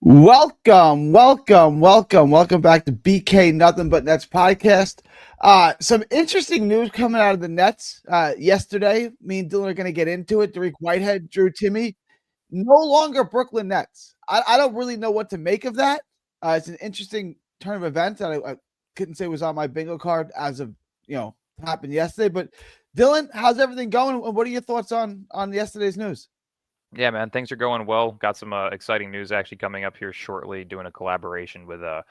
Welcome back to BK Nothing But Nets podcast. Some interesting news coming out of the Nets yesterday. Me and Dylan are going to get into it. Whitehead, Timme, no longer Brooklyn Nets. I don't really know what to make of that. It's an interesting turn of events that I couldn't say was on my bingo card as of happened yesterday. But Dylan, how's everything going? What are your thoughts on yesterday's news? Yeah, man, things are going well. Got some exciting news actually coming up here shortly. Doing a collaboration with a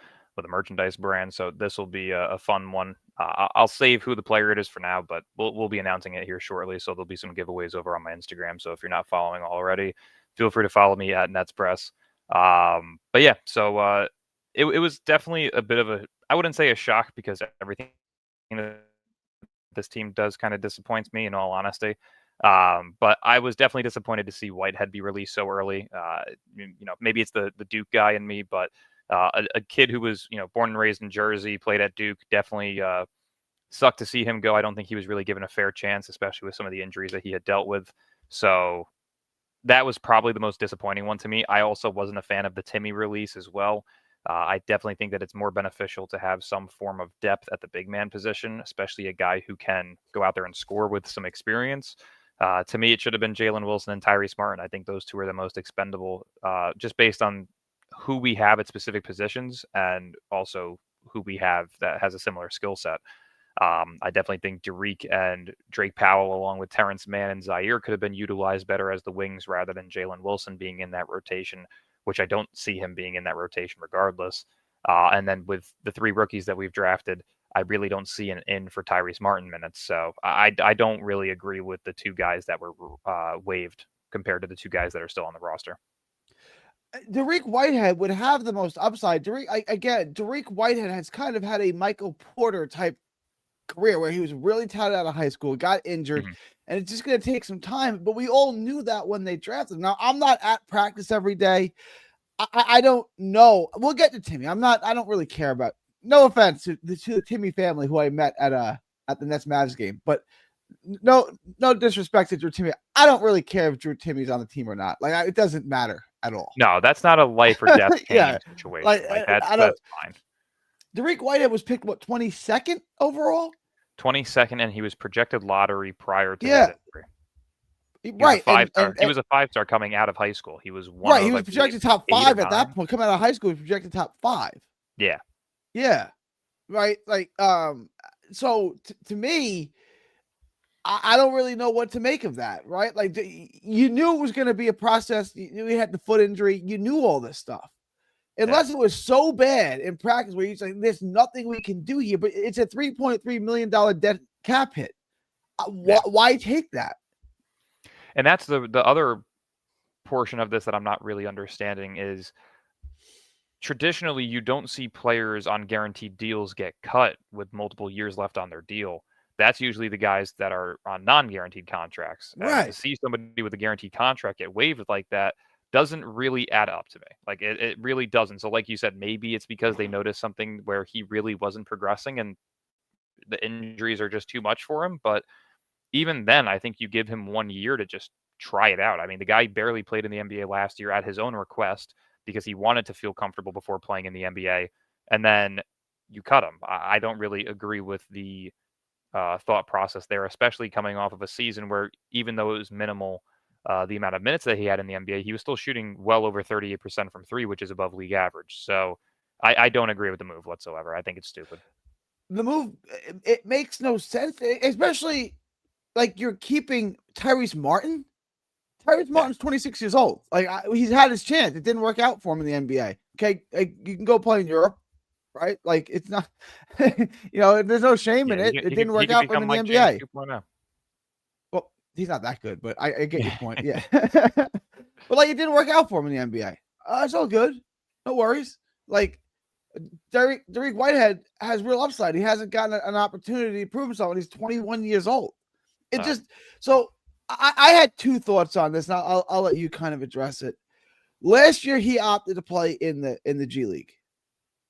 merchandise brand, so this will be a fun one. I'll save who the player it is for now, but we'll be announcing it here shortly. So there'll be some giveaways over on my Instagram. So if you're not following already, feel free to follow me at NetsPress. But yeah, so it was definitely a bit of a, I wouldn't say a shock, because everything that this team does kind of disappoints me, in all honesty. But I was definitely disappointed to see Whitehead be released so early. Maybe it's the Duke guy in me, but a kid who was born and raised in Jersey, played at Duke, definitely sucked to see him go. I don't think he was really given a fair chance, especially with some of the injuries that he had dealt with. So that was probably the most disappointing one to me. I also wasn't a fan of the Timme release as well. I definitely think that it's more beneficial to have some form of depth at the big man position, especially a guy who can go out there and score with some experience. To me, it should have been Jalen Wilson and Tyrese Martin. I think those two are the most expendable, just based on who we have at specific positions and also who we have that has a similar skill set. I definitely think Derek and Drake Powell, along with Terrence Mann and Zaire, could have been utilized better as the wings rather than Jalen Wilson being in that rotation, which I don't see him being in that rotation regardless. And then with the three rookies that we've drafted, I really don't see an in for Tyrese Martin minutes. So I don't really agree with the two guys that were waived compared to the two guys that are still on the roster. Derek Whitehead would have the most upside. Derek Whitehead has kind of had a Michael Porter type career where he was really touted out of high school, got injured, and it's just going to take some time. But we all knew that when they drafted him. Now, I'm not at practice every day. I don't know. We'll get to Timme. I don't really care about. No offense to the Timme family who I met at the Nets Mavs game, but no disrespect to Drew Timme. I don't really care if Drew Timme's on the team or not. Like, it doesn't matter at all. No, that's not a life or death situation. Like that's fine. Derek Whitehead was picked 22nd overall. 22nd, and he was projected lottery prior to that injury. Right, he was a 5-star coming out of high school. He was he was projected top 5 at that point. Coming out of high school, he was projected top 5. Yeah, right. Like, so to me, I don't really know what to make of that. Right, like you knew it was going to be a process. You knew he had the foot injury. You knew all this stuff. Unless it was so bad in practice where you're saying there's nothing we can do here, but it's a $3.3 million dead cap hit. Why take that? And that's the other portion of this that I'm not really understanding is traditionally you don't see players on guaranteed deals get cut with multiple years left on their deal. That's usually the guys that are on non-guaranteed contracts. Right. To see somebody with a guaranteed contract get waived like that doesn't really add up to me. Like it really doesn't. So like you said, maybe it's because they noticed something where he really wasn't progressing and the injuries are just too much for him. But even then, I think you give him 1 year to just try it out. I mean, the guy barely played in the NBA last year at his own request because he wanted to feel comfortable before playing in the NBA. And then you cut him. I don't really agree with the thought process there, especially coming off of a season where even though it was minimal, the amount of minutes that he had in the NBA, he was still shooting well over 38% from three, which is above league average. So I don't agree with the move whatsoever. I think it's stupid. The move, it makes no sense, especially like you're keeping Tyrese Martin. Tyrese Martin's 26 years old. Like he's had his chance. It didn't work out for him in the NBA. Okay, like, you can go play in Europe, right? Like it's not, there's no shame in it. It didn't work out for him in the NBA. Well, he's not that good, but I get your point. Yeah, but like it didn't work out for him in the NBA. It's all good. No worries. Like Derek Whitehead has real upside. He hasn't gotten an opportunity to prove himself, and he's 21 years old. I had two thoughts on this, and I'll let you kind of address it. Last year, he opted to play in the G League.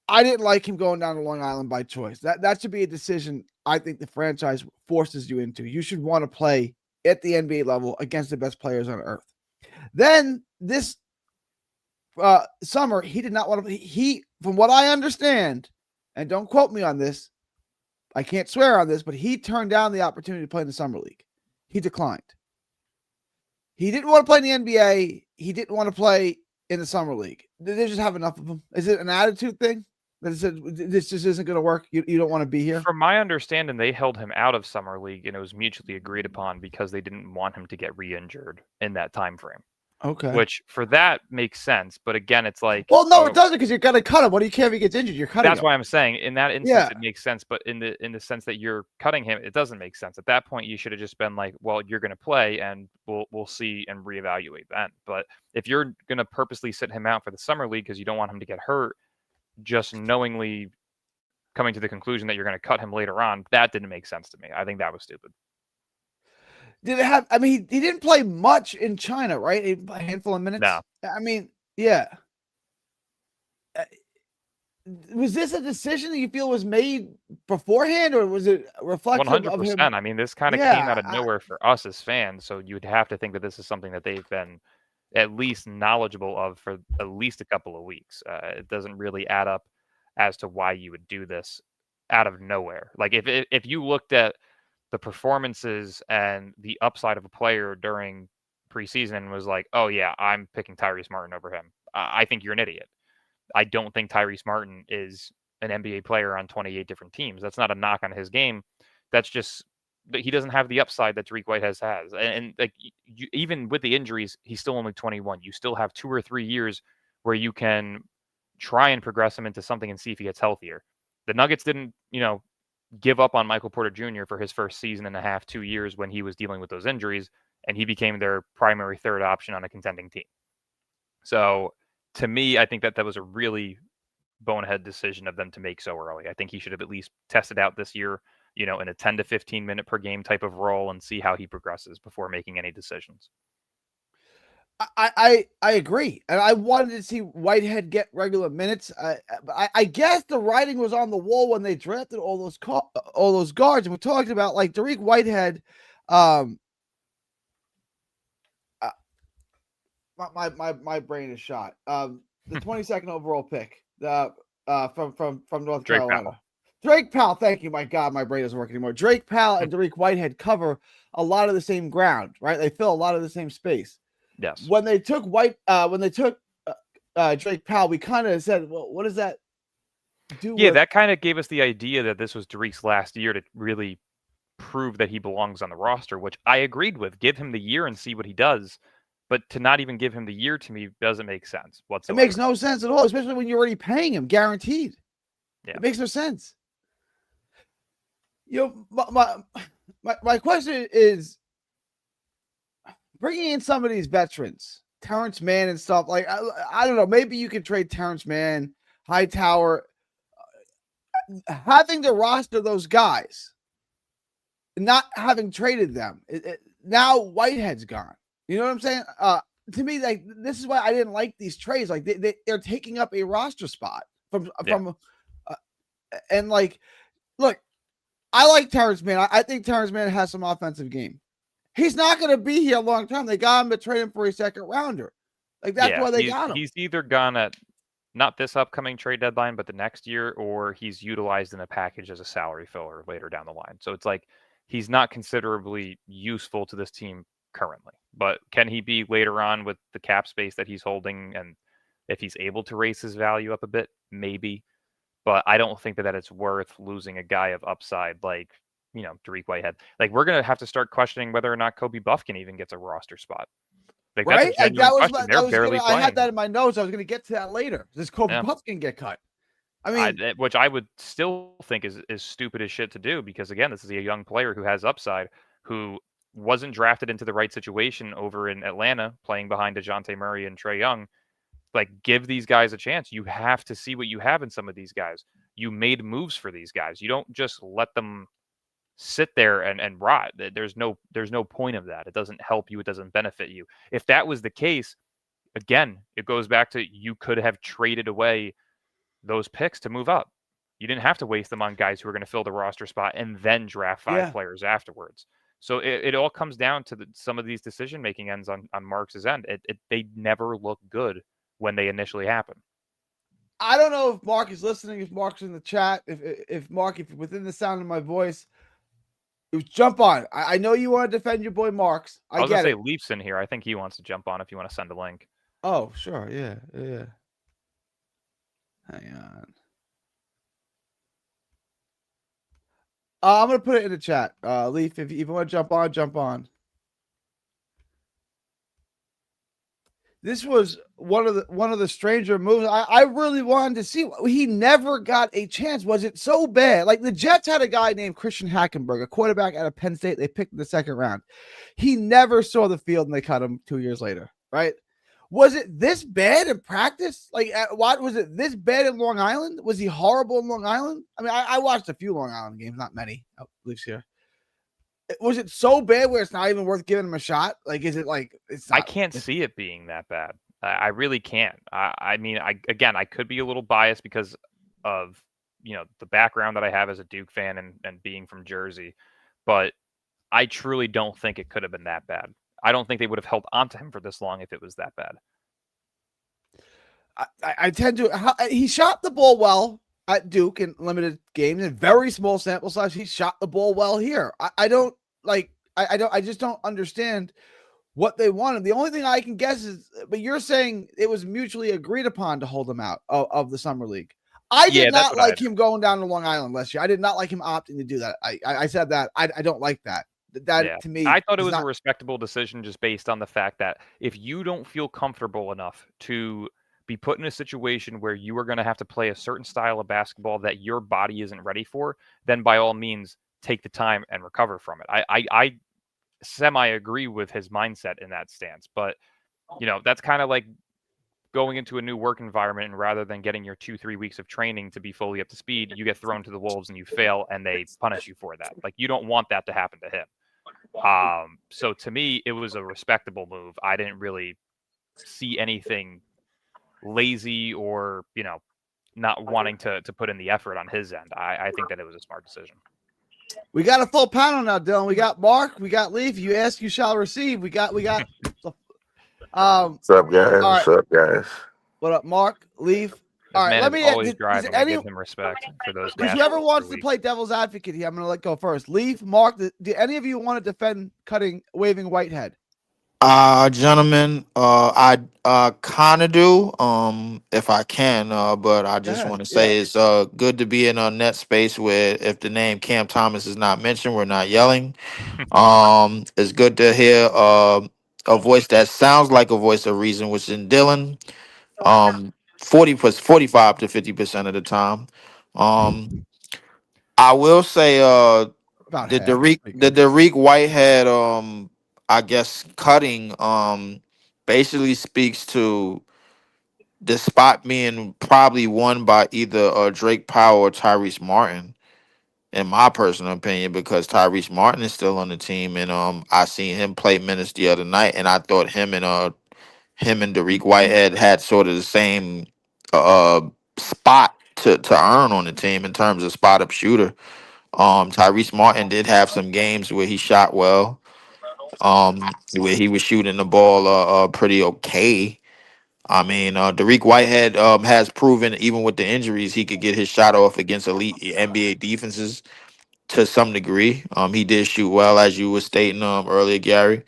I didn't like him going down to Long Island by choice. That should be a decision I think the franchise forces you into. You should want to play at the NBA level against the best players on earth. Then this summer, he did not want to. He, from what I understand, and don't quote me on this, I can't swear on this, but he turned down the opportunity to play in the summer league. He declined. He didn't want to play in the NBA. He didn't want to play in the summer league. They just have enough of him. Is it an attitude thing? That this just isn't going to work. You don't want to be here. From my understanding, they held him out of summer league, and it was mutually agreed upon because they didn't want him to get re-injured in that time frame. Okay. Which for that makes sense, but again, it's like, well, no, it doesn't because you're going to cut him. What do you care if he gets injured? You're cutting. That's him. why I'm saying in that instance it makes sense, but in the sense that you're cutting him, it doesn't make sense. At that point, you should have just been like, well, you're going to play, and we'll see and reevaluate then. But if you're going to purposely sit him out for the summer league because you don't want him to get hurt, just knowingly coming to the conclusion that you're going to cut him later on, that didn't make sense to me. I think that was stupid. Did it have? I mean, he didn't play much in China, right? A handful of minutes. No. I mean, yeah. Was this a decision that you feel was made beforehand, or was it reflective 100%. Of him? I mean, this kind of came out of nowhere for us as fans, so you'd have to think that this is something that they've been at least knowledgeable of for at least a couple of weeks. It doesn't really add up as to why you would do this out of nowhere. Like if you looked at the performances and the upside of a player during preseason and was like, oh yeah, I'm picking Tyrese Martin over him, I think you're an idiot. I don't think Tyrese Martin is an NBA player on 28 different teams. That's not a knock on his game. That's just he doesn't have the upside that Waive Whitehead has. And like even with the injuries, he's still only 21. You still have 2 or 3 years where you can try and progress him into something and see if he gets healthier. The Nuggets didn't, give up on Michael Porter Jr. for his first season and a half, 2 years when he was dealing with those injuries, and he became their primary third option on a contending team. So to me, I think that was a really bonehead decision of them to make so early. I think he should have at least tested out this year, in a 10 to 15 minute per game type of role and see how he progresses before making any decisions. I agree, and I wanted to see Whitehead get regular minutes. I guess the writing was on the wall when they drafted all those guards, and we're talking about like Waive Whitehead. My brain is shot. The 22nd overall pick, from North Carolina. Drake Powell, thank you. My God, my brain doesn't work anymore. Drake Powell and Waive Whitehead cover a lot of the same ground, right? They fill a lot of the same space. Yes. When they took Drake Powell, we kind of said, well, what does that do? Yeah, that kind of gave us the idea that this was Drake's last year to really prove that he belongs on the roster, which I agreed with. Give him the year and see what he does. But to not even give him the year to me doesn't make sense whatsoever. It makes no sense at all, especially when you're already paying him guaranteed. Yeah. It makes no sense. My question is, bringing in some of these veterans, Terrence Mann and stuff, like, I don't know, maybe you could trade Terrence Mann, Hightower, having to roster those guys, not having traded them. Now Whitehead's gone. You know what I'm saying? To me, like, this is why I didn't like these trades. Like, they're taking up a roster spot and like, look, I like Terrence Mann. I think Terrence Mann has some offensive game. He's not going to be here a long time. They got him to trade him for a second rounder. Like, that's why they got him. He's either gone at not this upcoming trade deadline, but the next year, or he's utilized in a package as a salary filler later down the line. So it's like he's not considerably useful to this team currently. But can he be later on with the cap space that he's holding, and if he's able to raise his value up a bit, maybe. But I don't think that it's worth losing a guy of upside like, Waive Whitehead. Like, we're going to have to start questioning whether or not Kobe Buffkin even gets a roster spot. Like, right? That's a genuine question. They're barely playing. I had that in my notes. I was going to get to that later. Does Kobe Buffkin get cut? I mean, which I would still think is stupid as shit to do, because, again, this is a young player who has upside, who wasn't drafted into the right situation over in Atlanta, playing behind DeJounte Murray and Trae Young. Like, give these guys a chance. You have to see what you have in some of these guys. You made moves for these guys. You don't just let them sit there and rot. There's no point of that. It doesn't help you. It doesn't benefit you. If that was the case, again, it goes back to, you could have traded away those picks to move up. You didn't have to waste them on guys who are going to fill the roster spot and then draft 5 players afterwards. So it all comes down to some of these decision-making ends on Marks' end. They never look good when they initially happen. I don't know if Mark is listening, if Mark's in the chat, if Mark, if within the sound of my voice, jump on. I know you want to defend your boy Marks. I I was gonna get say it. Leaf's in here. I think he wants to jump on if you want to send a link. Oh, sure. Yeah. Yeah. Hang on. I'm going to put it in the chat. Leaf, if you want to jump on, jump on. This was one of the stranger moves. I really wanted to see. He never got a chance. Was it so bad? Like the Jets had a guy named Christian Hackenberg, a quarterback out of Penn State. They picked in the second round. He never saw the field, and they cut him 2 years later. Right? Was it this bad in practice? Like, what was it this bad in Long Island? Was he horrible in Long Island? I mean, I watched a few Long Island games, not many, at least here. Was it so bad where it's not even worth giving him a shot? Like, is it like it's not? I can't see it being that bad. I really can't. I mean, I could be a little biased because of the background that I have as a Duke fan and being from Jersey, but I truly don't think it could have been that bad. I don't think they would have held on to him for this long if it was that bad. I tend to. He shot the ball well at Duke in limited games and very small sample size. He shot the ball well here. I don't like. I don't. I just don't understand what they wanted. The only thing I can guess is, but you're saying it was mutually agreed upon to hold him out of the summer league. I did That's not what like him going down to Long Island last year. I did not like him opting to do that. I said that. I don't like that. That to me, I thought it is was not. a respectable decision just based on the fact that if you don't feel comfortable enough to be put in a situation where you are going to have to play a certain style of basketball that your body isn't ready for, then by all means take the time and recover from it. I semi agree with his mindset in that stance, but that's kind of like going into a new work environment, and rather than getting your 2-3 weeks of training to be fully up to speed, you get thrown to the wolves and you fail and they punish you for that. Like, you don't want that to happen to him. So to me, it was a respectable move. I didn't really see anything lazy or, not wanting to put in the effort on his end. I think that it was a smart decision. We got a full panel now, Dylan. We got Mark, we got Leaf. You ask, you shall receive. We got What's up, guys? all right. What's up, guys? What up, Mark? Leaf. This All right, man let is me always does driving. I give him respect for those does gas whoever bills wants per to week. play devil's advocate here, I'm gonna let go first. Leaf, Mark, do any of you want to defend waving Whitehead? Gentlemen, I kind of do, if I can, but I Go just ahead. want to Yeah. say it's good to be in a net space where if the name Cam Thomas is not mentioned, we're not yelling. It's good to hear a voice that sounds like a voice of reason, which is in Dylan. 45 to 50% of the time. Um, I will say, About the half. Derek Pretty the good. Derek Whitehead I guess cutting basically speaks to the spot being probably won by either Drake Powell or Tyrese Martin, in my personal opinion, because Tyrese Martin is still on the team, and I seen him play minutes the other night, and I thought him and Derek Whitehead had sort of the same uh spot to earn on the team in terms of spot up shooter. Tyrese Martin did have some games where he shot well, where he was shooting the ball pretty okay. I mean, Derek Whitehead has proven even with the injuries he could get his shot off against elite NBA defenses to some degree. He did shoot well, as you were stating earlier, Gary.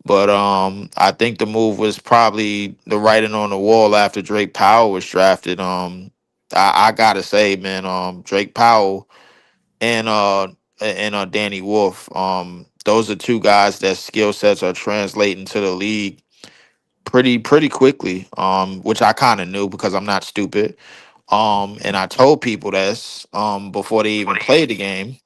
But I think the move was probably the writing on the wall after Drake Powell was drafted. I gotta say, man, Drake Powell and Danny Wolf. Those are two guys that skill sets are translating to the league pretty quickly. Which I kind of knew because I'm not stupid. And I told people this before they even played the game.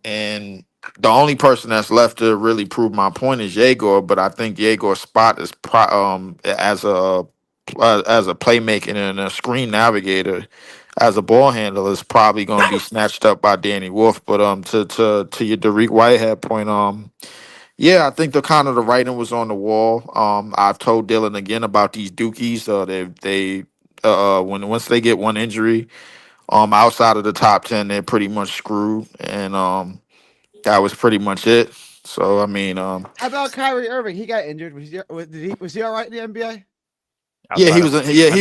And the only person that's left to really prove my point is Yegor, but I think Yegor's spot is as a playmaker and a screen navigator, as a ball handler, is probably going to be snatched up by Danny Wolf. But to your Derek Whitehead point, yeah, I think the writing was on the wall. I've told Dylan again about these Dookies. Once they get one injury, outside of the top 10, they're pretty much screwed. And that was pretty much it. So I mean, How about Kyrie Irving? He got injured. Was he all right in the NBA? Yeah, outside of Spencer Baker.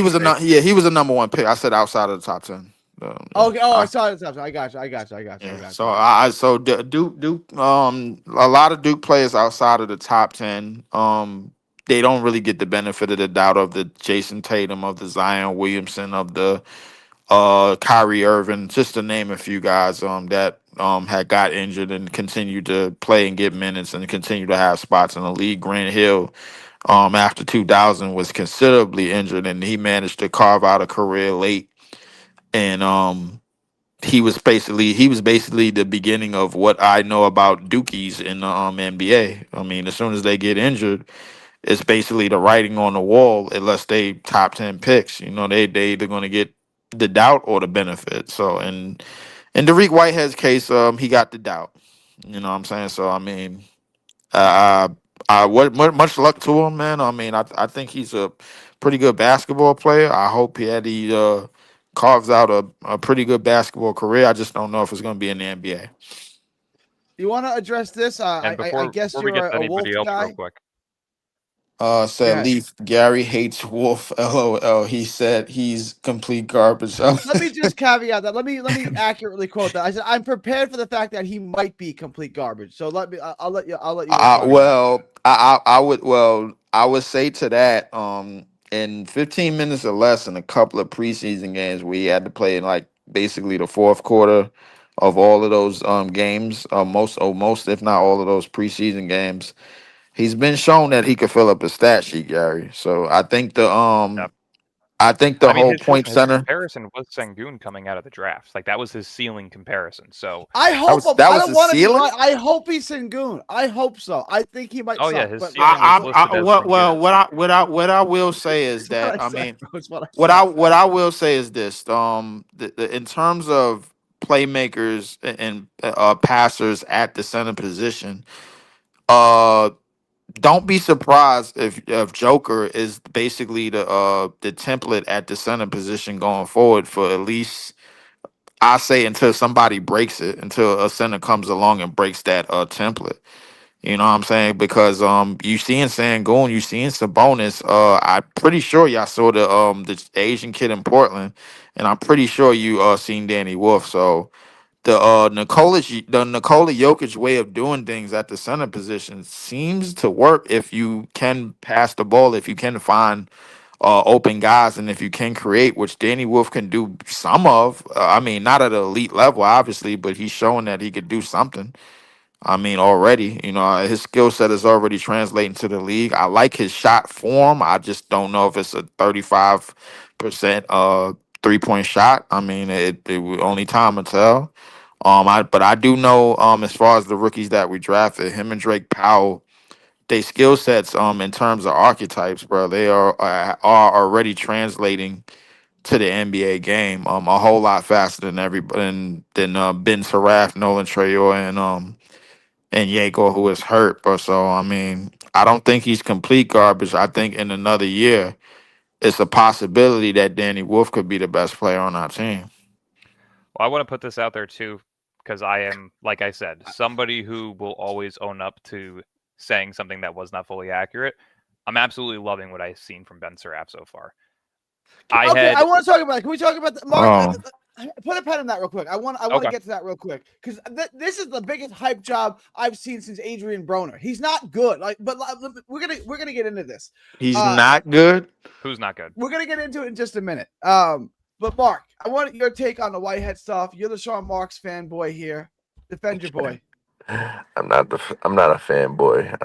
he was a number one pick. I said outside of the top 10. Yeah. Okay. Oh, I saw it. I got you. I got you. I got you. I Yeah, got so you. Duke, a lot of Duke players outside of the top 10, they don't really get the benefit of the doubt of the Jason Tatum, of the Zion Williamson, of the Kyrie Irving, just to name a few guys that had got injured and continued to play and get minutes and continue to have spots in the league. Grant Hill, after 2000, was considerably injured, and he managed to carve out a career late. And he was basically the beginning of what I know about Dookies in the NBA. I mean, as soon as they get injured, it's basically the writing on the wall. Unless they top 10 picks, they either going to get the doubt or the benefit. So, and in Derek Whitehead's case, he got the doubt. You know what I'm saying? So, I mean, uh, much luck to him, man. I mean, I think he's a pretty good basketball player. I hope he carves out a pretty good basketball career. I just don't know if it's going to be in the NBA. You want to address this? And I guess before we you're get to a Wolf anybody else, real guy. quick, Go Said ahead. Leaf Gary hates Wolf. LOL. He said he's complete garbage. Let me just caveat that. Let me accurately quote that. I said I'm prepared for the fact that he might be complete garbage. So let me. I'll let you respond to that. I would say to that, in 15 minutes or less in a couple of preseason games we had to play in like basically the fourth quarter of all of those games, most if not all of those preseason games, he's been shown that he could fill up a stat sheet, Gary. So I think the I mean, whole his point his center comparison was Sengun coming out of the draft. Like that was his ceiling comparison. So, I hope him. that I was don't the want to be ceiling. right. I hope he's Sengun. I hope so. I think he might oh yeah, suck, his but ceiling was listed I as well, Sengun. what I will say is it's what that, I I said, mean, bro. It's what I said. what I will say is this: in terms of playmakers and passers at the center position, uh, don't be surprised if Joker is basically the template at the center position going forward for at least, I say, until somebody breaks it, until a center comes along and breaks that template. You know what I'm saying? Because you seeing Sangoon, you seeing Sabonis. I'm pretty sure y'all saw the Asian kid in Portland, and I'm pretty sure you seen Danny Wolf. So the Nikola Jokic way of doing things at the center position seems to work if you can pass the ball, if you can find open guys, and if you can create, which Danny Wolf can do some of. I mean, not at an elite level, obviously, but he's showing that he could do something. I mean, already, his skill set is already translating to the league. I like his shot form. I just don't know if it's a 35% 3-point shot. I mean, only time will tell. But I do know, as far as the rookies that we drafted, him and Drake Powell, they skill sets, in terms of archetypes, bro, they are already translating to the NBA game, a whole lot faster than everybody, than Ben Saraf, Nolan Trayor, and Yeager, who is hurt. But so, I mean, I don't think he's complete garbage. I think in another year, it's a possibility that Danny Wolf could be the best player on our team. Well, I want to put this out there too, because I am, like I said, somebody who will always own up to saying something that was not fully accurate. I'm absolutely loving what I've seen from Ben Seraph so far. I Okay, I had want to talk about it. Can we talk about the Mark? Oh, Put a pen in that real quick. I want to okay. get to that real quick because this is the biggest hype job I've seen since Adrian Broner. He's not good. We're gonna get into this. he's Uh, not good. Who's not good? we're gonna get into it in just a minute. But Mark, I want your take on the Whitehead stuff. You're the Sean Marks fanboy here. Defend your boy. I'm not a fanboy.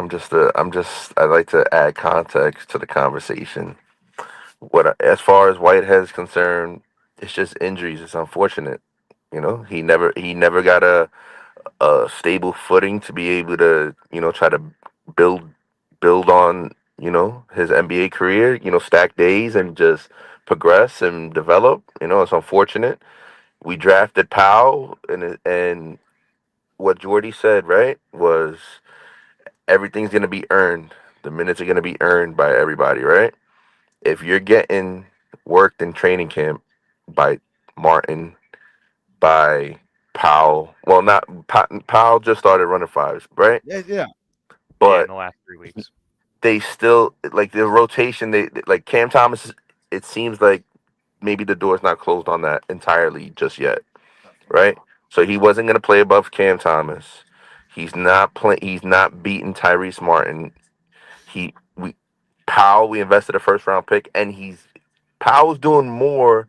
I like to add context to the conversation. As far as Whitehead is concerned, it's just injuries. It's unfortunate. He never got a stable footing to be able to, try to build build on, his NBA career, stack days and just progress and develop. It's unfortunate. We drafted Powell, and what Jordy said, right, was everything's gonna be earned. The minutes are gonna be earned by everybody, right? If you're getting worked in training camp by Martin, by Powell, well, not Powell just started running fives, right? Yeah, yeah. Yeah, in But the last 3 weeks. they still like the rotation. They like Cam Thomas. It seems like maybe the door's not closed on that entirely just yet, right? So he wasn't going to play above Cam Thomas. He's not playing. He's not beating Tyrese Martin. He we Powell. We invested a first round pick, and Powell's doing more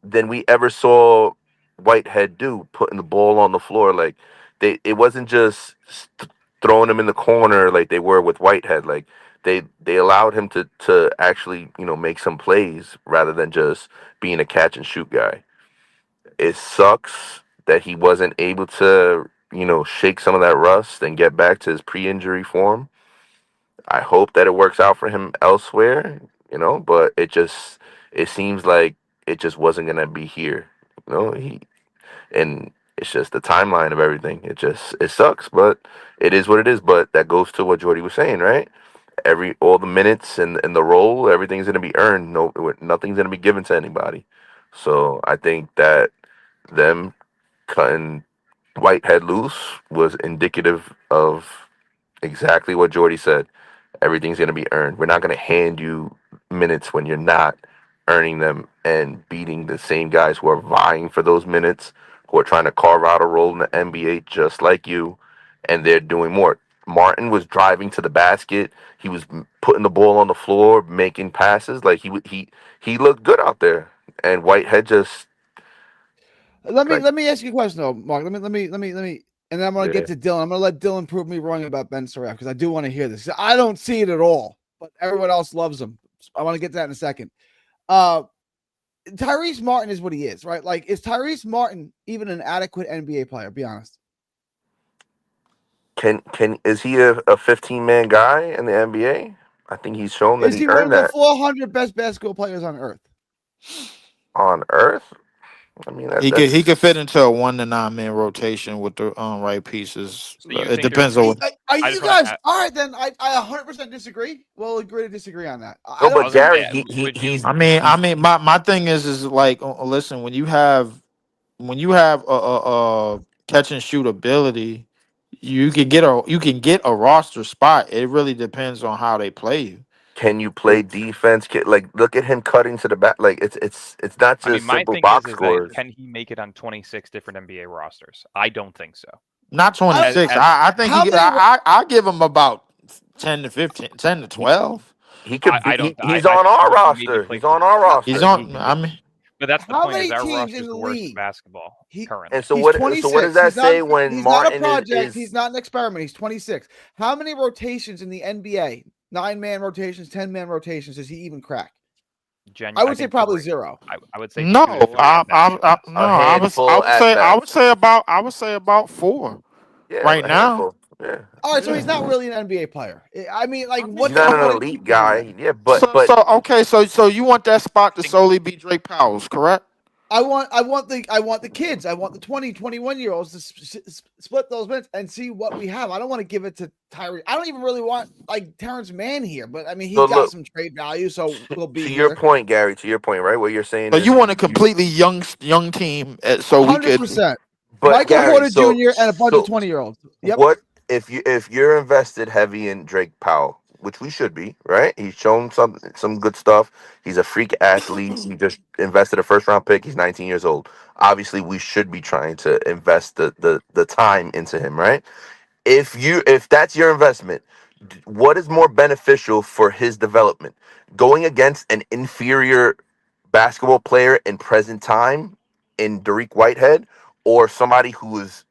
than we ever saw Whitehead do, putting the ball on the floor. Like it wasn't just throwing him in the corner like they were with Whitehead. Like they allowed him to actually make some plays rather than just being a catch and shoot guy. It sucks that he wasn't able to shake some of that rust and get back to his pre-injury form. I hope that it works out for him elsewhere, but it seems like it just wasn't gonna be here. He and it's just the timeline of everything. It sucks, but it is what it is. But that goes to what Jordy was saying, right? All the minutes and the role, everything's gonna be earned. No, nothing's gonna be given to anybody. So I think that them cutting Whitehead loose was indicative of exactly what Jordy said. Everything's going to be earned. We're not going to hand you minutes when you're not earning them and beating the same guys who are vying for those minutes, who are trying to carve out a role in the NBA just like you, and they're doing more. Martin was driving to the basket. He was putting the ball on the floor, making passes. Like he looked good out there. And Whitehead just like Let me ask you a question though, Mark. Let me, and then I'm gonna yeah. get to Dylan. I'm gonna let Dylan prove me wrong about Ben Surratt because I do want to hear this. I don't see it at all, but everyone else loves him. I want to get to that in a second. Tyrese Martin is what he is, right? Like, is Tyrese Martin even an adequate NBA player? Be honest. Is he a 15-man guy in the NBA? I think he's shown that Is he he one earned of the that 400 best basketball players on earth? on Earth. I mean He could fit into a 1 to 9 man rotation with the right pieces. So you It think there's depends on. Are I you just want guys to all right? Then I 100% disagree. We'll agree to disagree on that. I no, I don't but was gonna think Gary, say, that. would you? I mean, my thing is like, listen, when you have a catch and shoot ability, you can get a roster spot. It really depends on how they play you. can you play defense? Like look at him cutting to the back. Like it's not I mean, just my simple thing is box that scores. can he make it on 26 different NBA rosters? I don't think so. Not I, 26. As I think how he. many? I give him about 10 to 15, 10 to He 12. he could be. I don't. He's I on think our he maybe roster. plays He's with. on our He's roster. on. I mean, But that's the How point. Is many our teams roster in is the the worst in league? basketball He And currently. so he's what does 26. that say when He's not a Martin project. He's is not an experiment. He's 26. How many rotations in the NBA? 9-man rotations, 10-man rotations does he even crack? I I would say think probably 3. zero. I would say 2 to no. 3 at best. No. a I handful would at say. best? I would say about 4 Yeah, right a now. handful. Yeah. All right, so he's Yeah. not really an NBA player. I mean, like, I mean, He's what not then? What an is he elite doing guy. then? Yeah, so but so okay. So you want that spot I to think solely be Drake Powell's, correct? I want the kids. I want the 20, 21 year olds to split those minutes and see what we have. I don't want to give it to Tyree. I don't even really want like Terrence Mann here, but I mean so he's got look some trade value, so he'll be to your here. point, Gary. To your point, right? What you're saying So you is want a you. completely young team, so we could. 100%. But Michael Gary, Porter so Jr. and a bunch of so 20-year-olds. Yep. what if you're invested heavy in Drake Powell, which we should be, right? He's shown some good stuff. He's a freak athlete. He just invested a first round pick. He's 19 years old. Obviously, we should be trying to invest the time into him, right? If that's your investment, what is more beneficial for his development? Going against an inferior basketball player in present time in Dariq Whitehead, or somebody who is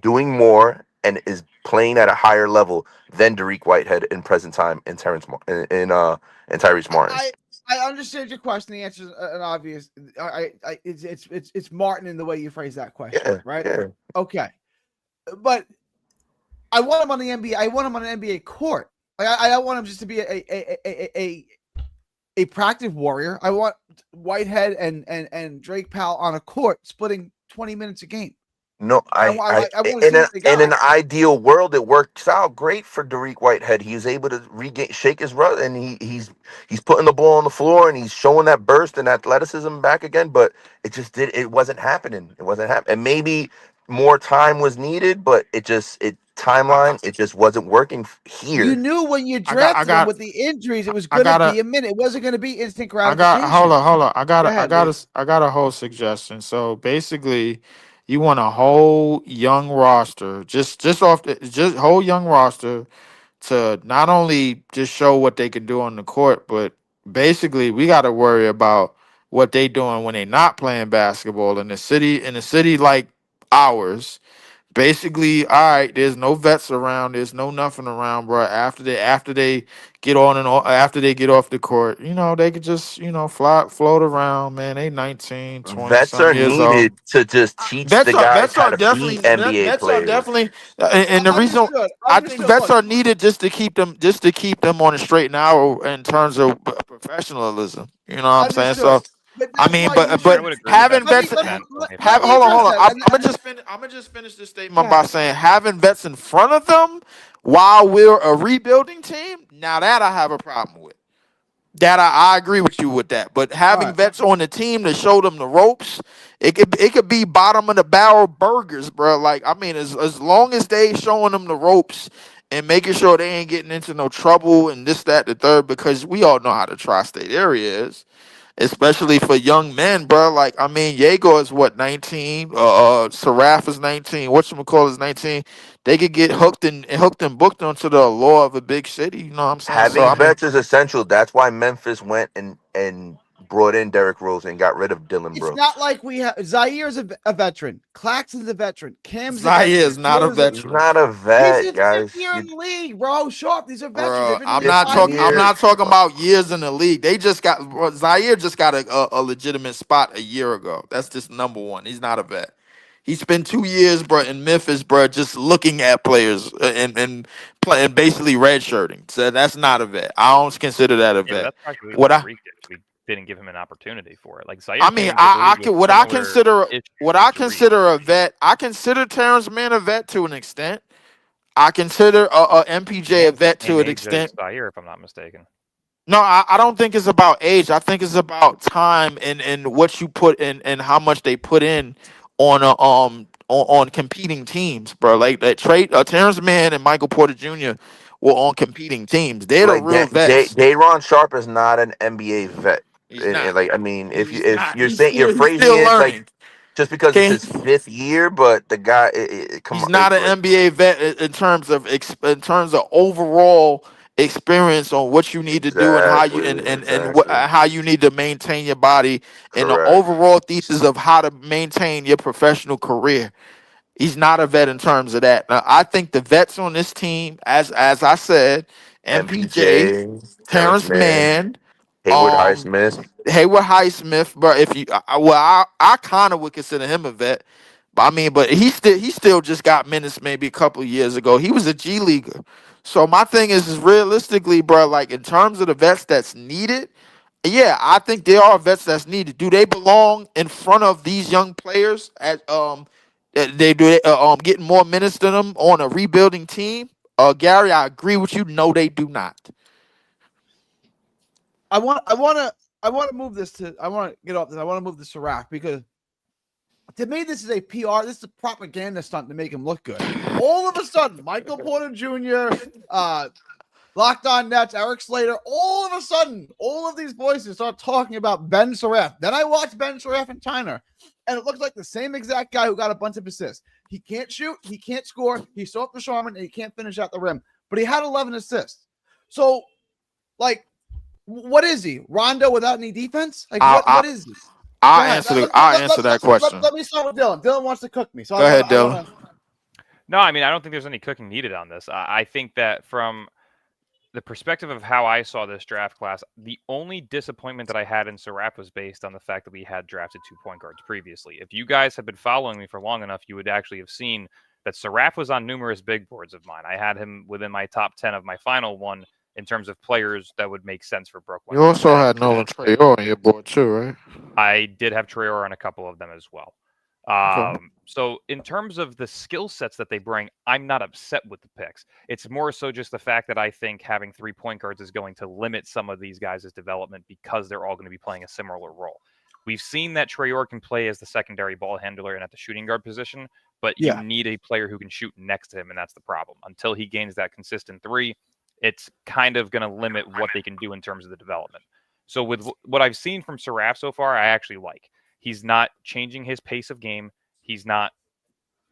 doing more and is playing at a higher level than Dariq Whitehead in present time in in Tyrese Martin. I I understand your question. The answer is an obvious. It's Martin in the way you phrase that question, Yeah, right? yeah. Okay, but I want him on the NBA. I want him on an NBA court. Like I don't want him just to be a practice warrior. I want Whitehead and Drake Powell on a court, splitting 20 minutes a game. No, I want to see what they in an got. ideal world, it works out great for Dariq Whitehead. He was able to shake his rust, and he's putting the ball on the floor, and he's showing that burst and athleticism back again. But it just did. It wasn't happening. It wasn't happening. And maybe more time was needed, but it just wasn't working You here. knew when you I got, I drafted him got, with the injuries, it was I going to gotta, be a minute. It wasn't going to be instant hold gratification. on, hold on. Go ahead, Lee. I got a whole suggestion. So basically, you want a whole young roster, just whole young roster to not only just show what they can do on the court, but basically we got to worry about what they doing when they not playing basketball in a city like ours. Basically, all right, there's no vets around, there's no nothing around, bro. After they get on and on, after they get off the court, they could just, float around, man. They 19, 20 Vets some are years old. needed to just teach the guys Vets how are to definitely be NBA vets are players. definitely and the reason Understood. I think Understood. vets Look, are needed just to keep them on the straight and narrow in terms of professionalism. You know what I'm saying? understood. So But I that's mean, why you I but should. would agree with that having to Let an me vets let me extent. If let have me that's hold on, address hold on. that. I'm gonna just finish this statement Yeah. by saying having vets in front of them while we're a rebuilding team. Now that I have a problem with. That I agree with you with that. But All having right. vets on the team to show them the ropes, it could be bottom of the barrel burgers, bro. Like I mean, as long as they showing them the ropes and making sure they ain't getting into no trouble and this, that, the third, because we all know how the tri-state area is, especially for young men, bro. Like I mean, Jaeger is what 19, Seraph is 19, whatchamacallit is 19. They could get hooked and booked onto the allure of a big city. You know what I'm saying? So Having I mean. vets is essential. That's why Memphis went and brought in Derrick Rose and got rid of Dylan It's not Brooks. like we have Zaire's a veteran. Claxton's a veteran. Cam's a Zaire veteran. is not a Porter's a He's veteran. not a He's vet, his fifth guys. year in the league, bro. Sharp. These are veterans. Bro, They've been in the league 5 years. I'm Year. not talking about years in the league. They just got Zaire just got a legitimate spot a year ago. That's just number one. He's not a vet. He spent 2 years, bro, in Memphis, bro, just looking at players and playing basically redshirting. So that's not a vet. I don't consider that a Yeah, but vet. that's practically what What I Tariq did. We didn't give him an opportunity for it. Like I Zaire mean, came into the league I with can what I similar consider issues what to I Tariq. consider a vet. I consider Terrence Mann a vet to an extent. I consider MPJ a Man's the vet to same an age as extent. Zaire, if I'm not mistaken. No, I don't think it's about age. I think it's about time and what you put in and how much they put in on on competing teams, bro. Like that trade Terrence Mann and Michael Porter Jr. were on competing teams. They're the Like real vets. Dayron Sharp is not an NBA vet. He's not. Like I mean, He's if not. you're saying you're He's phrasing still it like learning. just because it's Okay. his fifth year, but the guy, come He's on, not an like NBA vet in terms of overall experience on what you need to do and how you exactly, how you need to maintain your body and the correct. overall thesis of how to maintain your professional career. He's not a vet in terms of that. Now, I think the vets on this team, as I said, MPJ, MPJ, Terrence Terrence Mann, Mann, Hayward um, Highsmith. Hayward Highsmith, bro. If you, I kind of would consider him a vet, but I mean, but he still just got minutes maybe a couple of years ago. He was a G leaguer. So my thing is realistically, bro, like in terms of the vets that's needed, yeah, I think there are vets that's needed. Do they belong in front of these young players at getting more minutes than them on a rebuilding team? Gary, I agree with you. No, they do not. I want to move this to. I want to get off this. I want to move this to Raph because to me this is a PR. This is a propaganda stunt to make him look good. All of a sudden, Michael Porter Jr., Locked On Nets, Eric Slater, all of a sudden, all of these voices start talking about Ben Surratt. Then I watched Ben Surratt in China, and it looks like the same exact guy who got a bunch of assists. He can't shoot, he can't score, he's soft to Sharman, and he can't finish at the rim. But he had 11 assists. So, like, what is he? Rondo without any defense? Like, I, I what is he? Go I'll ahead. I'll answer that question. Let me start with Dylan. Dylan wants to cook me, so Go ahead, I Dylan. want to. No, I mean I don't think there's any cooking needed on this. I think that from the perspective of how I saw this draft class, the only disappointment that I had in Serap was based on the fact that we had drafted 2 point guards previously. If you guys have been following me for long enough, you would actually have seen that Serap was on numerous big boards of mine. I had him within my top 10 of my final one in terms of players that would make sense for Brooklyn. You also had Nolan Trayor on your board too, right? I did have Traore on a couple of them as well. Okay. So in terms of the skill sets that they bring, I'm not upset with the picks. It's more so just the fact that I think having 3 point guards is going to limit some of these guys' development because they're all going to be playing a similar role. We've seen that Traore can play as the secondary ball handler and at the shooting guard position, but you Yeah. need a player who can shoot next to him, and that's the problem. Until he gains that consistent three, it's kind of going to limit what they can do in terms of the development. So with what I've seen from Saraf so far, I actually like. He's not changing his pace of game. He's not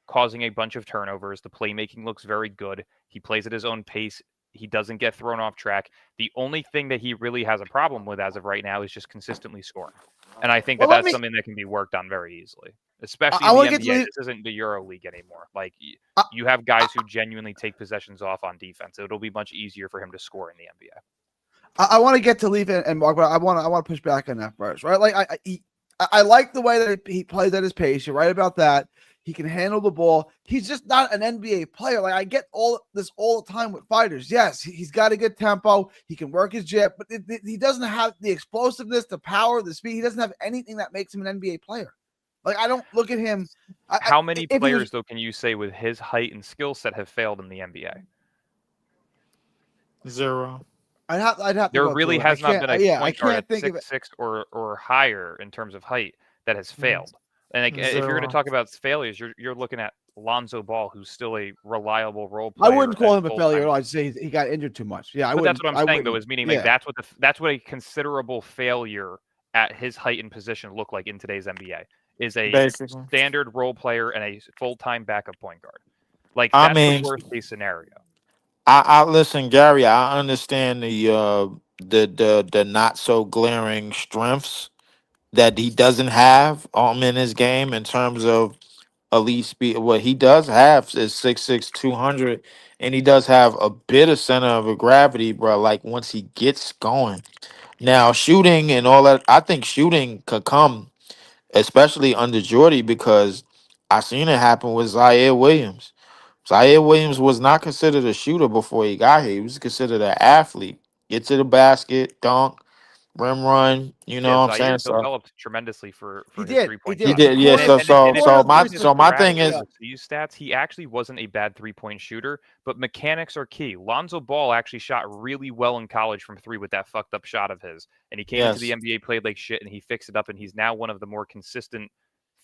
causing a bunch of turnovers. The playmaking looks very good. He plays at his own pace. He doesn't get thrown off track. The only thing that he really has a problem with as of right now is just consistently scoring. And I think Well, that let that's me. something that can be worked on very easily, especially I in the want to get to NBA. leave. This isn't the Euro League anymore. Like I, you have guys who genuinely take possessions off on defense. It'll be much easier for him to score in the NBA. I want to get to leave and Mark, but I want to push back on that first, right? Like I like the way that he plays at his pace. You're right about that. He can handle the ball. He's just not an NBA player. Like I get all this all the time with fighters. Yes, he's got a good tempo. He can work his jab, but he doesn't have the explosiveness, the power, the speed. He doesn't have anything that makes him an NBA player. Like I don't look at him. How many if he players, was, though, can you say with his height and skill set have failed in the NBA? 0. I'd have to There go really through it. has not been a Yeah, I point guard can't at think of it. 6'6" or higher in terms of height that has failed. And like, if you're going to 0. talk about failures, you're looking at Lonzo Ball, who's still a reliable role I player. wouldn't call and him a failure. full-time. I'd say he got injured too much. Yeah, I But wouldn't. that's what I I'm saying, though, wouldn't. is meaning Yeah. like that's what a considerable failure at his height and position look like in today's NBA is a Basically. standard role player and a full-time backup point guard. Like I that's the mean, worst case scenario. I listen, Gary. I understand the not so glaring strengths that he doesn't have in his game in terms of elite speed. What he does have is 6'6", 200, and he does have a bit of center of gravity, bro. Like once he gets going, now shooting and all that. I think shooting could come, especially under Jordy, because I seen it happen with Zaire Williams. Zaire Williams was not considered a shooter before he got here. He was considered an athlete. Get to the basket, dunk, rim run. You know Yeah, what I'm Zaire saying? So developed tremendously for He his did. He 3-point did. he shot. He did, yeah. scored And on. and and, He and scored to on be honest 3 with So my Saraf's thing is, overseas stats, he actually wasn't a bad 3-point shooter, but mechanics are key. Lonzo Ball actually shot really well in college from three with that fucked up shot of his, and he came into the yes, NBA, played like shit, and he fixed it up, and he's now one of the more consistent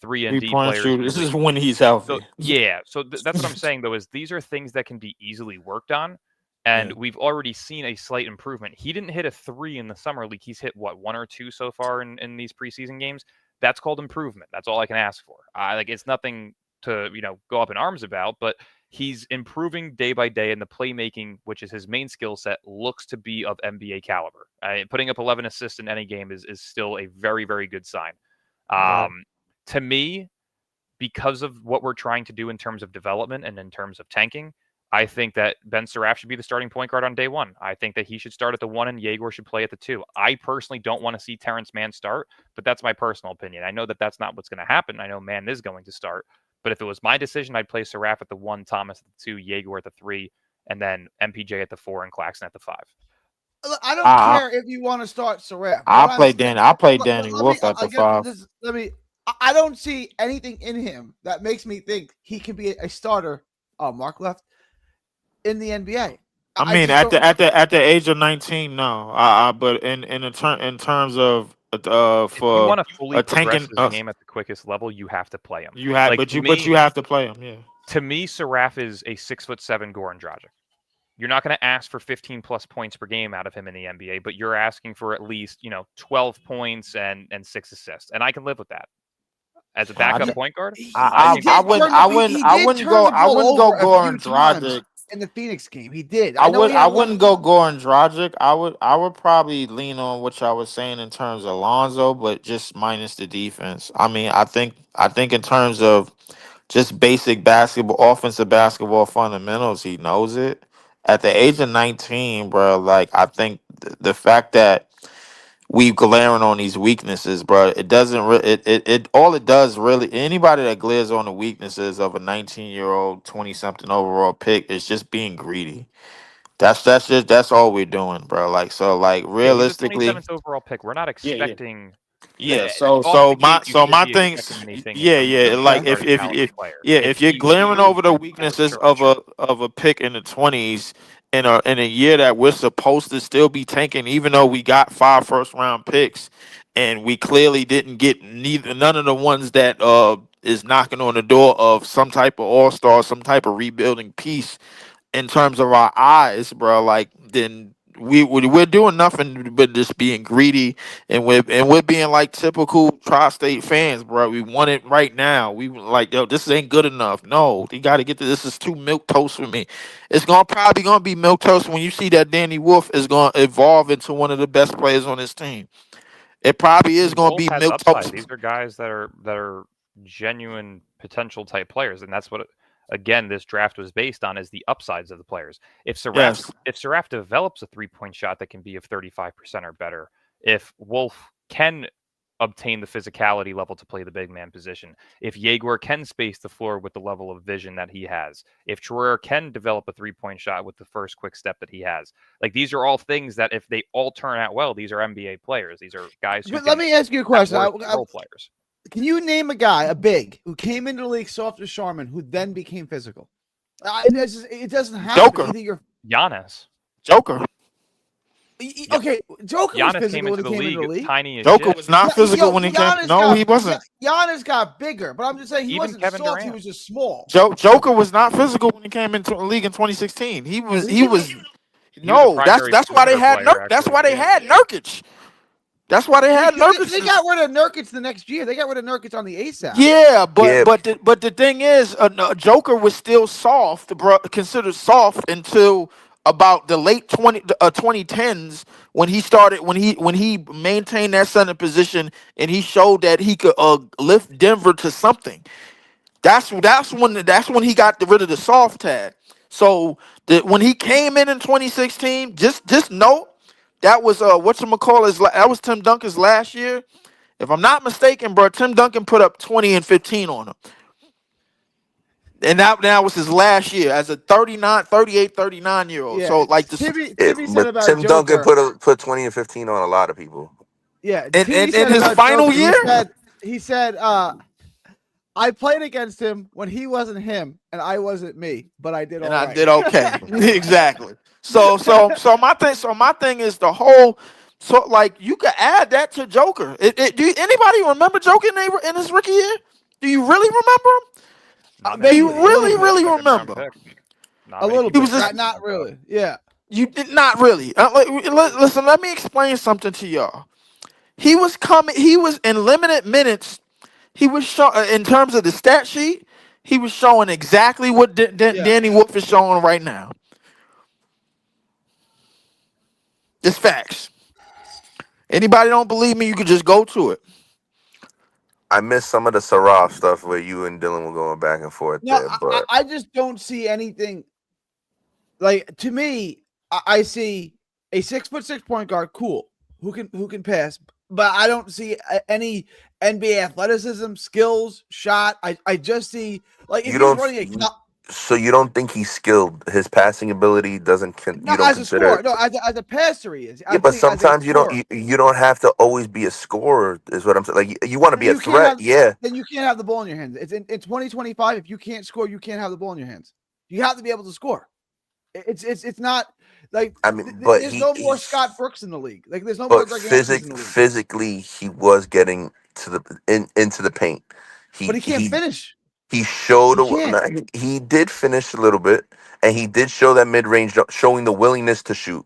3 and D 3-point players shooter. in the This is league. when he's So healthy. yeah, so that's what I'm saying though is these are things that can be easily worked on, and Yeah. we've already seen a slight improvement. He didn't hit a three in the summer league. He's hit what, one or two so far in these preseason games. That's called improvement. That's all I can ask for. Like it's nothing to go up in arms about, but he's improving day by day, and the playmaking, which is his main skill set, looks to be of NBA caliber. Putting up 11 assists in any game is still a very very good sign. Right. To me, because of what we're trying to do in terms of development and in terms of tanking, I think that Ben Saraf should be the starting point guard on day one. I think that he should start at the one and Yegor should play at the two. I personally don't want to see Terrence Mann start, but that's my personal opinion. I know that that's not what's going to happen. I know Mann is going to start, but if it was my decision, I'd play Saraf at the one, Thomas at the two, Yegor at the three, and then MPJ at the four and Claxton at the five. Look, I don't I care if you want to start Saraf. I What I'm play saying, Danny. I play let, Danny let me Wolf at the again. 5. Let me. I don't see anything in him that makes me think he can be a starter. Oh, Mark left in the NBA. I I mean, just at don't. the age of 19, no. But in terms of If you for want to fully a progress tanking, his game at the quickest level, you have to play him. you have, Like but you have to play him. Yeah. to me, Saraf is a 6'7" Goran Dragic. You're not going to ask for 15 plus points per game out of him in the NBA, but you're asking for at least 12 points and 6 assists, and I can live with that as a I, backup point guard. He, I he think that's did fine. turn I he did wouldn't turn go the ball over a few Goran times Dragic. in the Phoenix game. He did. I I know would he had I a lot. wouldn't go Goran Dragic. I would probably lean on what I was saying in terms of Lonzo, but just minus the defense. I mean, I think in terms of just basic offensive basketball fundamentals, he knows it. At the age of 19, bro, like I think the fact that we glaring on these weaknesses, bro, it doesn't it all it does really, anybody that glares on the weaknesses of a 19-year-old 20 something overall pick is just being greedy. That's all we're doing, bro. Like so, like Yeah, he's a realistically, 27th overall pick. We're not expecting. yeah. Off the gate, you So shouldn't my be things, expecting anything yeah, from him yeah. to be a Like Okay. starting caliber player. if you're If he glaring proves over the that, weaknesses sure. of a pick in the 20s in a year that we're supposed to still be tanking, even though we got 5 first round picks, and we clearly didn't get none of the ones that is knocking on the door of some type of all-star, some type of rebuilding piece in terms of our eyes, bro. Like, then we're doing nothing but just being greedy, and we're being like typical tri-state fans, bro. We want it right now. We like, yo, this ain't good enough. No, you got to get to this. Is too milk toast for me. It's probably gonna be milk toast when you see that Danny Wolf is gonna evolve into one of the best players on this team. It probably is And gonna Wolf be has milk upside. toast. These are guys that are genuine potential type players, and that's what again this draft was based on is the upsides of the players. Yes. If Saraf develops a 3-point shot that can be of 35% or better, if Wolf can obtain the physicality level to play the big man position, if Jaeger can space the floor with the level of vision that he has, if Troyer can develop a 3-point shot with the first quick step that he has, like these are all things that if they all turn out well, these are NBA players. These are guys who But let me ask you a at question. worst role players. Can you name a guy, a big, who came into the league soft as Charmin, who then became physical? It doesn't happen. Joker. Either you're Giannis. Joker. okay. Joker was Giannis physical came when into he the came into the league league. tiny as Joker shit. was not physical when he came. Giannis No, he wasn't. Giannis got bigger, but I'm just saying he Even wasn't Kevin soft. He Durant. was just small. Joker was not physical when he came into the league in 2016. He was. He was a No, primary that's why they perimeter had player, That's actually. why they Yeah. had Nurkic. That's why they had Nurkic. They got rid of Nurkic the next year. They got rid of Nurkic on the ASAP. Yeah, Yeah, but the thing is, Joker was still soft, bro, considered soft until about the late 2010s when he started when he maintained that center position and he showed that he could lift Denver to something. That's when he got rid of the soft tag. So when he came in 2016, just note that was that was Tim Duncan's last year. If I'm not mistaken, bro, Tim Duncan put up 20 and 15 on him. And that was his last year as a 39 year old. Yeah, So like this Timmy said but about Tim Duncan Joker. put 20 and 15 on a lot of people. Yeah, Timmy in said his about final Joker. year, He said, I played against him when he wasn't him and I wasn't me, but I did and all I right. did okay. Exactly. So my thing is the whole like you could add that to Joker. Do anybody remember Joker in his rookie year? Do you really remember him? Not Do you necessarily. Vaguely, a little really, bit. really Second round remember? pick. Not A many little people was bit, just remember not that, though. really. Yeah. You did not really. Listen, let me explain something to y'all. He was coming. He was in limited minutes. He was in terms of the stat sheet. He was showing exactly what Yeah. Danny Wolf is showing right now. It's facts. Anybody don't believe me? You could just go to it. I missed some of the Saraf stuff where you and Dylan were going back and forth No, there, but I just don't see anything. Like to me, I see a 6'6" point guard, cool, who can pass, but I don't see any NBA athleticism, skills, shot. I just see like if you he's don't. running a So you don't think he's skilled? His passing ability doesn't. You not don't as a consider. scorer, no, as a passer he is. Yeah, I'm but saying as a sometimes scorer. you don't have to always be a scorer. Is what I'm saying. Like you want to Then be a you can't threat. have Yeah. then you can't have the ball in your hands. It's in 2025. If you can't score, you can't have the ball in your hands. You have to be able to score. It's not like I mean, but there's no more Scott Brooks in the league. Like there's no more but Greg Anthony's in the league. physically he was getting to into the paint. But He he can't finish. he showed He can't. he did finish a little bit, and he did show that mid range, showing the willingness to shoot.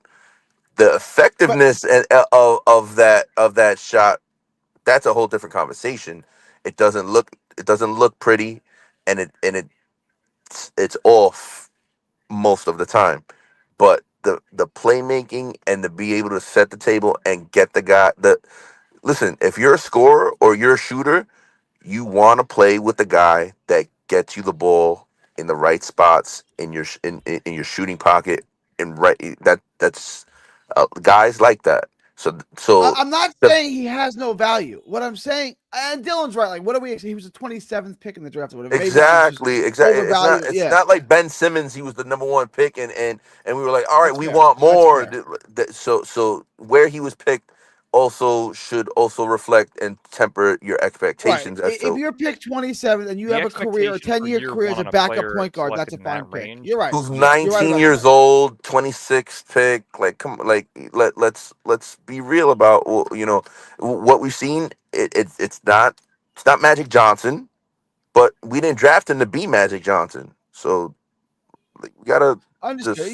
The But effectiveness of that shot, that's a whole different conversation. It doesn't look pretty, and it's off most of the time. But the playmaking and to be able to set the table and get the guy the listen, if you're a scorer or you're a shooter, you want to play with the guy that gets you the ball in the right spots in your in your shooting pocket and right that's guys like that. I'm not The, saying he has no value. What I'm saying, and Dylan's right. Like, what do we? He was the 27th pick in the draft or whatever. Maybe I was just exactly. overvalued. It's Yeah, not like Ben Simmons. He was the number one pick, and we were like, all right, that's we fair. want That's more. fair. So where he was picked also should also reflect and temper your Right. expectations as If to you're pick 27 and you The have a career, a expectation for 10-year year career as one a on a backup player point guard, that's selected a in fine that pick. range. You're right. who's Yeah. You're right 19 about years that. old, 26th pick. Like, come, like let's be real about what we've seen. It's not Magic Johnson, but we didn't draft him to be Magic Johnson. So like, we gotta Understood. just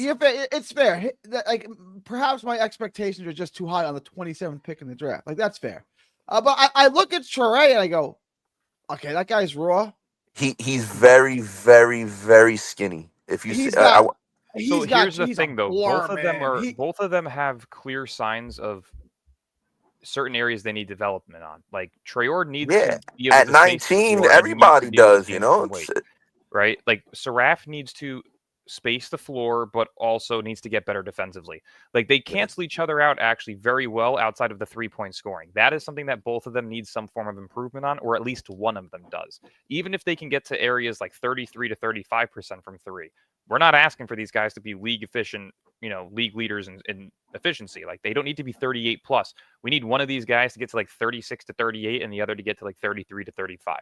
It's fair. Like perhaps my expectations are just too high on the 27th pick in the draft. Like that's fair. But I look at Trey and I go, okay, that guy's raw. he's very very very skinny. If you see, He's got So here's the he's a thing, though. blur, man. Both of them have clear signs of certain areas they need development on. Like Traore needs to yeah, be able at to space the 19, floor, and he needs to everybody be able to does. gain some It's weight, right? Like Seraph needs to space the floor, but also needs to get better defensively. Like they cancel each other out actually very well outside of the 3-point scoring. That is something that both of them need some form of improvement on, or at least one of them does. Even if they can get to areas like 33 to 35% from three, we're not asking for these guys to be league efficient, league leaders in efficiency. Like they don't need to be 38 plus. We need one of these guys to get to like 36 to 38 and the other to get to like 33 to 35.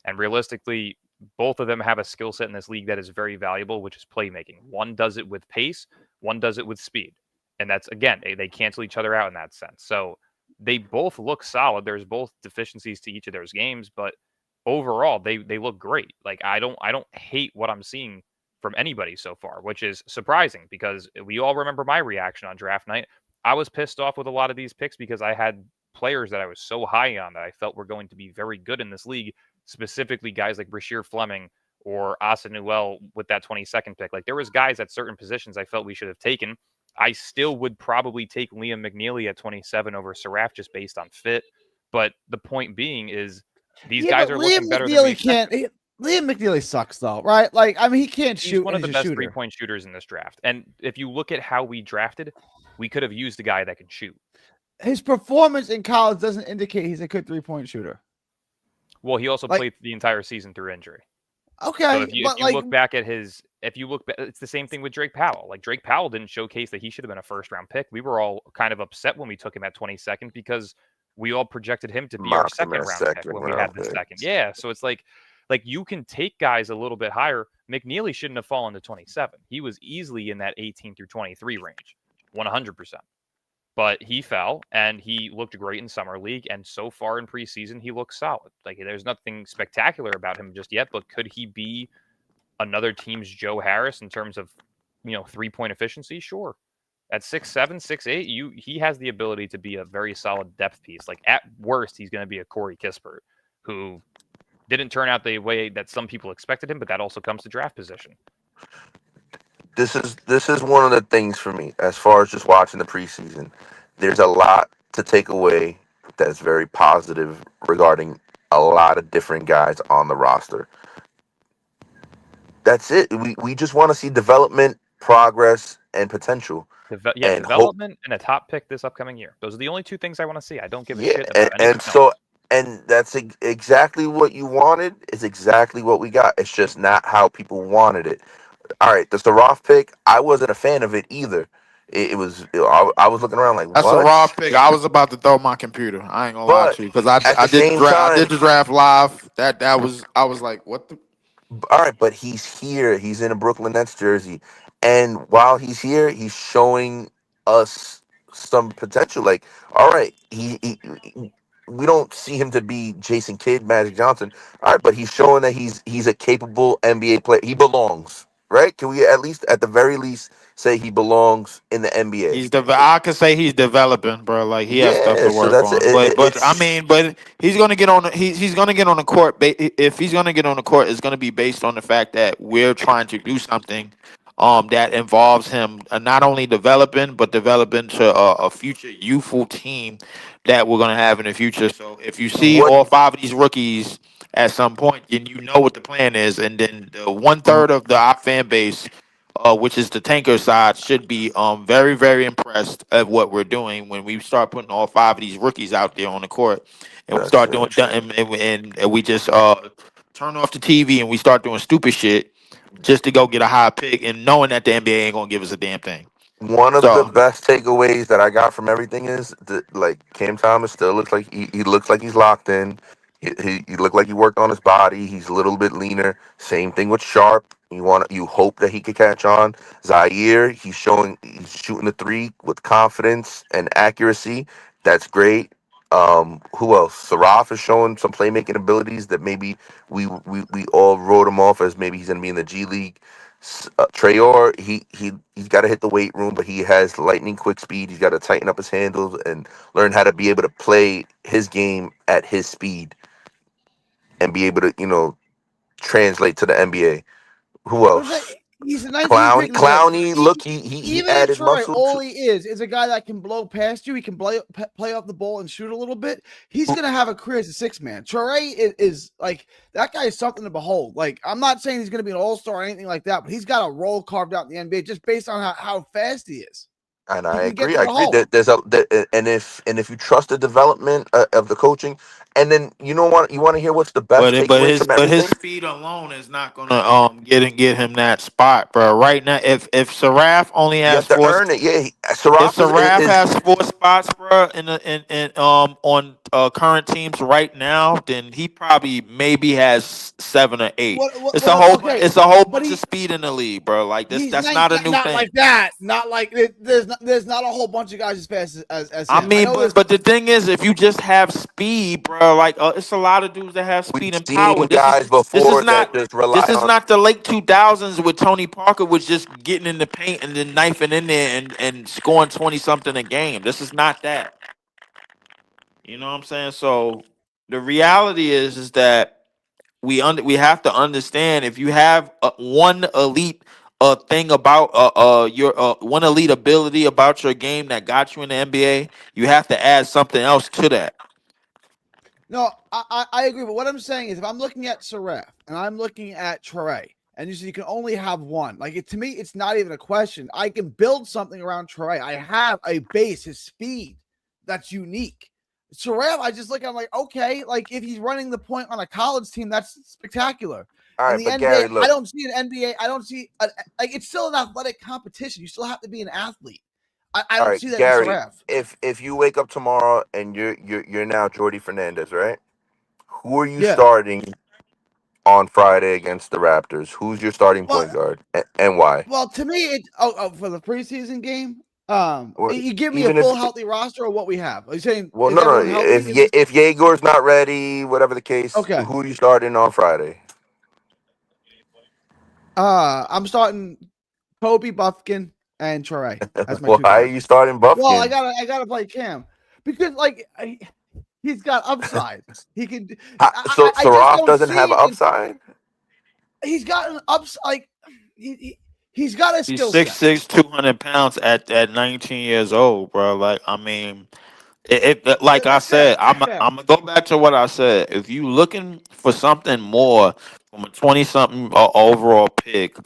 And realistically, both of them have a skill set in this league that is very valuable, which is playmaking. One does it with pace, one does it with speed. And that's, again, they cancel each other out in that sense. So they both look solid. There's both deficiencies to each of those games, but overall they look great. Like I don't hate what I'm seeing from anybody so far, which is surprising because we all remember my reaction on draft night. I was pissed off with a lot of these picks because I had players that I was so high on that I felt were going to be very good in this league, specifically guys like Brashear Fleming or Asa Newell with that 22nd pick. Like there was guys at certain positions I felt we should have taken. I still would probably take Liam McNeely at 27 over Seraph just based on fit. But the point being is these Yeah, guys but are Liam looking better than we McNeely can't. expected. Liam McNeely sucks though, right? Like I mean, he can't He's shoot one and of he's the a best shooter. 3-point shooters in this draft. And if you look at how we drafted, we could have used a guy that can shoot. His performance in college doesn't indicate he's a good 3-point shooter. Well, he also Like played the entire season through injury. So okay, if but you like look back at it's the same thing with Drake Powell. Like Drake Powell didn't showcase that he should have been a first round pick. We were all kind of upset when we took him at 22nd because we all projected him to be our mocked him second at round pick second when we had round the pick. second. Yeah, so it's like you can take guys a little bit higher. McNeely shouldn't have fallen to 27. He was easily in that 18 through 23 range, 100%. But he fell and he looked great in summer league, and so far in preseason he looks solid. Like there's nothing spectacular about him just yet, but could he be another team's Joe Harris in terms of 3-point efficiency? Sure. At 6'7", 6'8", he has the ability to be a very solid depth piece. Like at worst, he's going to be a Corey Kispert, who didn't turn out the way that some people expected him, but that also comes to draft position. This is one of the things for me as far as just watching the preseason. There's a lot to take away that's very positive regarding a lot of different guys on the roster. That's it. We just want to see development, progress, and potential, and hope. Development and a top pick this upcoming year. Those are the only two things I want to see. I don't give a Yeah, shit and, about and anything so else. and that's exactly what you wanted. Is exactly what we got. It's just not how people wanted it. All right, the Saroff pick, I wasn't a fan of it either. It was I was looking around like That's a what, raw pick. I was about to throw my computer. I ain't gonna lie but to you because at I the did the same draft. I did time, the draft live. That was I was like, what the? all right, but he's here. He's in a Brooklyn Nets jersey, and while he's here, he's showing us some potential. Like, all right, we don't see him to be Jason Kidd, Magic Johnson. All right, but he's showing that he's a capable NBA player. He belongs, right? Can we at least, at the very least, say he belongs in the NBA? I could say he's developing, bro. Like he has stuff Yeah, to so work that's on. But I it's mean, but he's gonna get on. He's gonna get on the court. If he's gonna get on the court, it's gonna be based on the fact that we're trying to do something, that involves him not only developing but developing to a future youthful team that we're gonna have in the future. So if you see what all five of these rookies at some point, then you know what the plan is, and then the 1/3 of the our fan base, which is the tanker side, should be very, very impressed at what we're doing when we start putting all five of these rookies out there on the court, and we that's start it. doing and we just turn off the TV and we start doing stupid shit just to go get a high pick and knowing that the NBA ain't gonna give us a damn thing. One of the So, best takeaways that I got from everything is that like Cam Thomas still looks like he looks like he's locked in. He looked like he worked on his body. He's a little bit leaner. Same thing with Sharp. You hope that he could catch on. Zaire, he's shooting the three with confidence and accuracy. That's great. Who else? Saraf is showing some playmaking abilities that maybe we all wrote him off as maybe he's gonna be in the G League. Trayor, he's got to hit the weight room, but he has lightning quick speed. He's got to tighten up his handles and learn how to be able to play his game at his speed and be able to translate to the NBA. Who But I'm saying else? he's a 19th pick. Look, Clowney, look, he even in added Troy, muscle all to. he is a guy that can blow past you. He can play off the ball and shoot a little bit. He's Who- gonna have a career as a six man. Troy is like that guy is something to behold. Like I'm not saying he's gonna be an all star or anything like that, but he's got a role carved out in the NBA just based on how fast he is. And He I can get agree. to I the agree hole. that and if you trust the development of the coaching, and then you want to hear what's the best takeaway from but his everything? speed alone is not gonna get him that spot, bro. Right now, if Saraf only You has have to four, earn it. Yeah, if Saraf Saraf is has four spots, bro, in on current teams right now, then he probably maybe has 7 or 8. Okay, It's a whole but bunch of speed in the league, bro. Like this, he's that's not a new not like thing. that. Not like there's not a whole bunch of guys as fast as I him. I mean, know but there's. but the thing is, if you just have speed, bro, like it's a lot of dudes that have we've speed and power. seen guys This is before that not just rely this is on. not the late 2000s with Tony Parker was just getting in the paint and then knifing in there and scoring 20 something a game. This is not that. You know what I'm saying? So the reality is that we have to understand if you have one elite thing about your one elite ability about your game that got you in the NBA, you have to add something else to that. No, I agree. But what I'm saying is, if I'm looking at Saraf and I'm looking at Trey, and you can only have one, to me, it's not even a question. I can build something around Trey. I have a base, his speed, that's unique. Saraf, I just look at him like, okay, like if he's running the point on a college team, that's spectacular. All In right, the but NBA, Gary, I look. don't see an NBA. I don't see like it's still an athletic competition. You still have to be an athlete. I All don't right, see that in Gary. Saraf. If you wake up tomorrow and you're now Jordy Fernandez, right? Who are you Yeah. starting on Friday against the Raptors? Who's your starting Well, point guard and why? Well, to me, it for the preseason game. Or You give me a even full if healthy roster, or what we have. Are you saying well, is no, no. everyone healthy? Is this If Yegor's not ready, whatever the case, okay? who are you starting on Friday? I'm starting Kobe, Buffkin, and Trey as my Why two are guards. you starting Well, Buffkin? I gotta play Cam because he's got upside. He can. So I just Saraf don't doesn't have see an it. upside. He's got an ups like he's got a He's skill six set. six, 200 pounds at 19 years old, bro. Like I mean, like I That's fair. said, That's fair. I'm gonna go back to what I said. If you looking for something more from a 20 something overall pick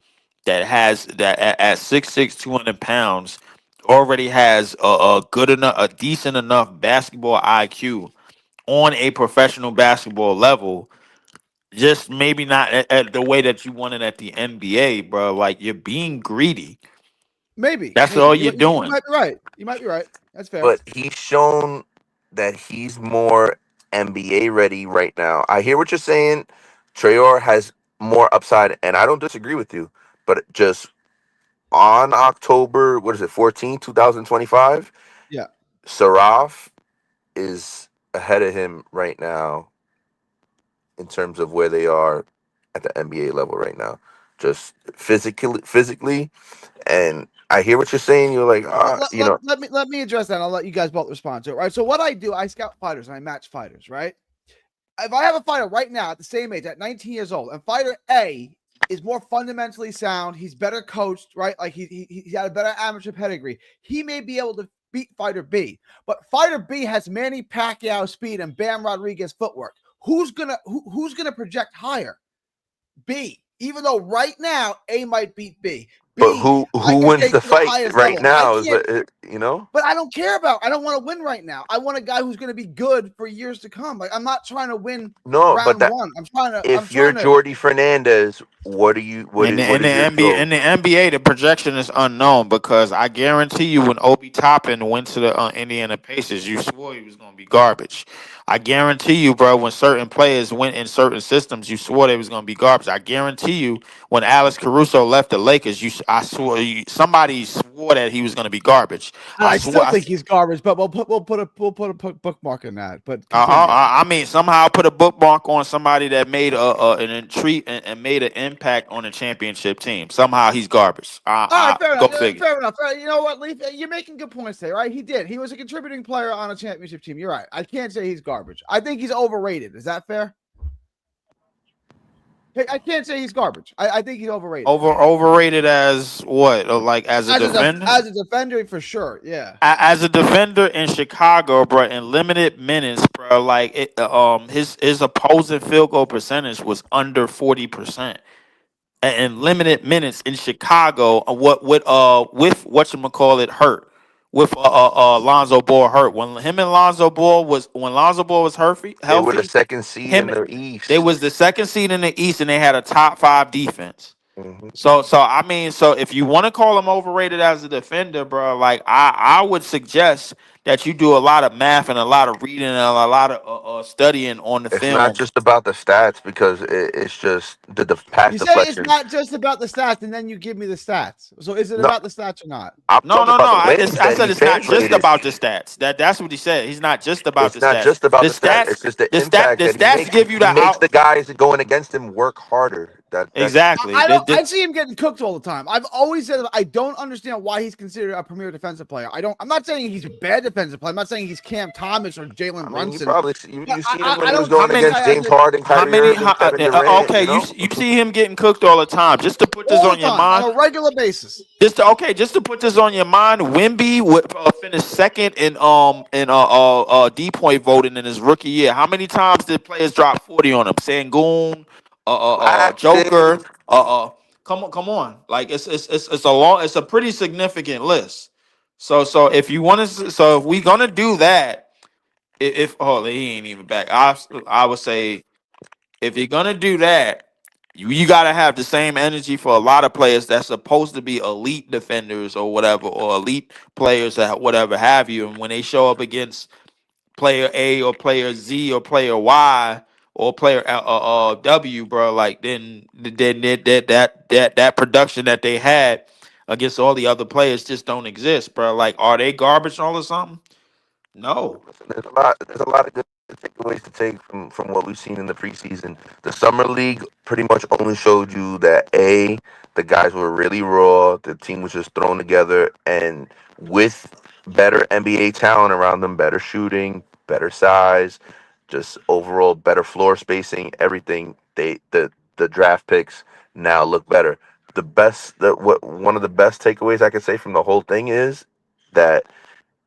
that has that at 6'6", 200 pounds already has a good enough, a decent enough basketball IQ on a professional basketball level, just maybe not at the way that you want it at the NBA, bro. Like you're being greedy. That's Maybe all you're you doing. might be right. You might be right. That's fair. But he's shown that he's more NBA ready right now. I hear what you're saying. Trayor has more upside, and I don't disagree with you. But just on October, what is it, 14, 2025, Yeah. Saraf is ahead of him right now in terms of where they are at the NBA level right now. Just physically, and I hear what you're saying. You're like, Let me address that. And I'll let you guys both respond to it. Right. So what I do, I scout fighters and I match fighters. Right. If I have a fighter right now at the same age, at 19 years old, and fighter A is more fundamentally sound, he's better coached, right? Like he's got a better amateur pedigree. He may be able to beat fighter B, but fighter B has Manny Pacquiao speed and Bam Rodriguez footwork. Who's gonna project higher? B. Even though right now A might beat B. But B, I who can wins take the to the fight highest right level. I now? Is can't, you know? but I don't care about. I don't want to win right now. I want a guy who's going to be good for years to come. Like I'm not trying to win No, but round that one. I'm if you're trying to. Jordy Fernandez, what In the is your NBA, goal? in the NBA, the projection is unknown because I guarantee you, when Obi Toppin went to the Indiana Pacers, you swore he was going to be garbage. I guarantee you, bro, when certain players went in certain systems, you swore they was going to be garbage. I guarantee you, when Alex Caruso left the Lakers, I swore somebody swore that he was going to be garbage. And I I swore. still think he's garbage, but we'll put a bookmark in that. But Uh, continue. I mean, somehow put a bookmark on somebody that made an entreat and made an impact on a championship team. Somehow he's garbage. All right, fair Go enough. figure. Fair enough. You know what, Leaf? You're making good points there, right? He did. He was a contributing player on a championship team. You're right. I can't say he's garbage. I think he's overrated. Is that fair? I can't say he's garbage. I think he's overrated. Overrated as what? Like as a defender? As a defender, for sure. Yeah. As a defender in Chicago, bro, in limited minutes, bro, like his opposing field goal percentage was under 40%. In limited minutes in Chicago, what with whatchamacallit hurt with Lonzo Ball hurt when Lonzo Ball was They were the healthy, second seed in him the they East. was the second seed in the East and they had a top 5 defense. Hmm. So I mean, so if you want to call him overrated as a defender, bro, like I would suggest that you do a lot of math and a lot of reading and a lot of studying on the It's not film. just about the stats because it's just the pass You say it's deflection. not just about the stats, and then you give me the stats. So is it No, about the stats or not? I'm No, talking no, no. about the wins I that said he it's not just translated. about the stats. That's what he said. He's not just about It's the not stats. just about The the stats. stats, It's just the the impact that he stats makes. give you He the makes out. the guys going against him work harder. That's Exactly. I don't. I see him getting cooked all the time. I've always said I don't understand why he's considered a premier defensive player. I don't. I'm not saying he's a bad defensive player. I'm not saying he's Cam Thomas or Jalen I mean, you Brunson. probably But you seen him when I he was don't How going see this many? against guy as James a Harden, How Kyrie many? Irving, Kevin Durant. Okay, You know, you see him getting cooked all the time. Just to put this all the on your time on mind. a regular basis. Just to put this on your mind, Wimby would finish second in D-point voting in his rookie year. How many times did players drop 40 on him? Sangoon, Claxton. Joker, come on. Like it's a pretty significant list. So if you want to, so if we gonna do that, if oh he ain't even back. I would say if you're gonna do that, you gotta have the same energy for a lot of players that's supposed to be elite defenders or whatever, or elite players that whatever have you. And when they show up against player A or player Z or player Y or player W, bro, like then that production that they had against all the other players just don't exist, bro. Like, are they garbage all or something? No. There's a lot of good takeaways to take from what we've seen in the preseason. The summer league pretty much only showed you that the guys were really raw. The team was just thrown together, and with better NBA talent around them, better shooting, better size, just overall better floor spacing, everything. The draft picks now look better. One of the best takeaways I could say from the whole thing is that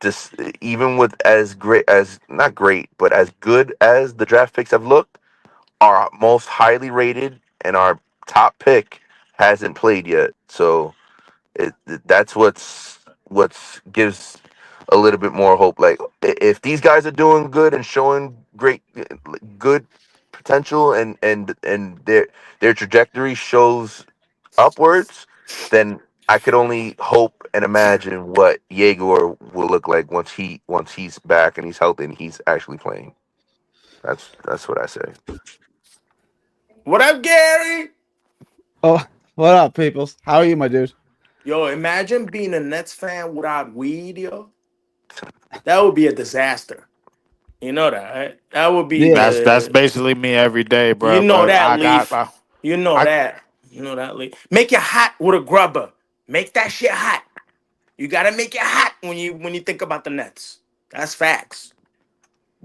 just even with as great as not great, but as good as the draft picks have looked, our most highly rated and our top pick hasn't played yet. So that's what's gives a little bit more hope. Like if these guys are doing good and showing good potential and their trajectory shows upwards, then I could only hope and imagine what Jaeger will look like once he's back and he's healthy and he's actually playing. That's what I say. What up, Gary? Oh, what up, peoples? How are you, my dude? Yo, imagine being a Nets fan without weed, yo. That would be a disaster. You know that, right? That would be Yeah. That's the. basically me every day, You bro. know But that, I got Leaf. You know I that. You know that, Leaf. Make it hot with a grubber. Make that shit hot. You gotta make it hot when you think about the Nets. That's facts.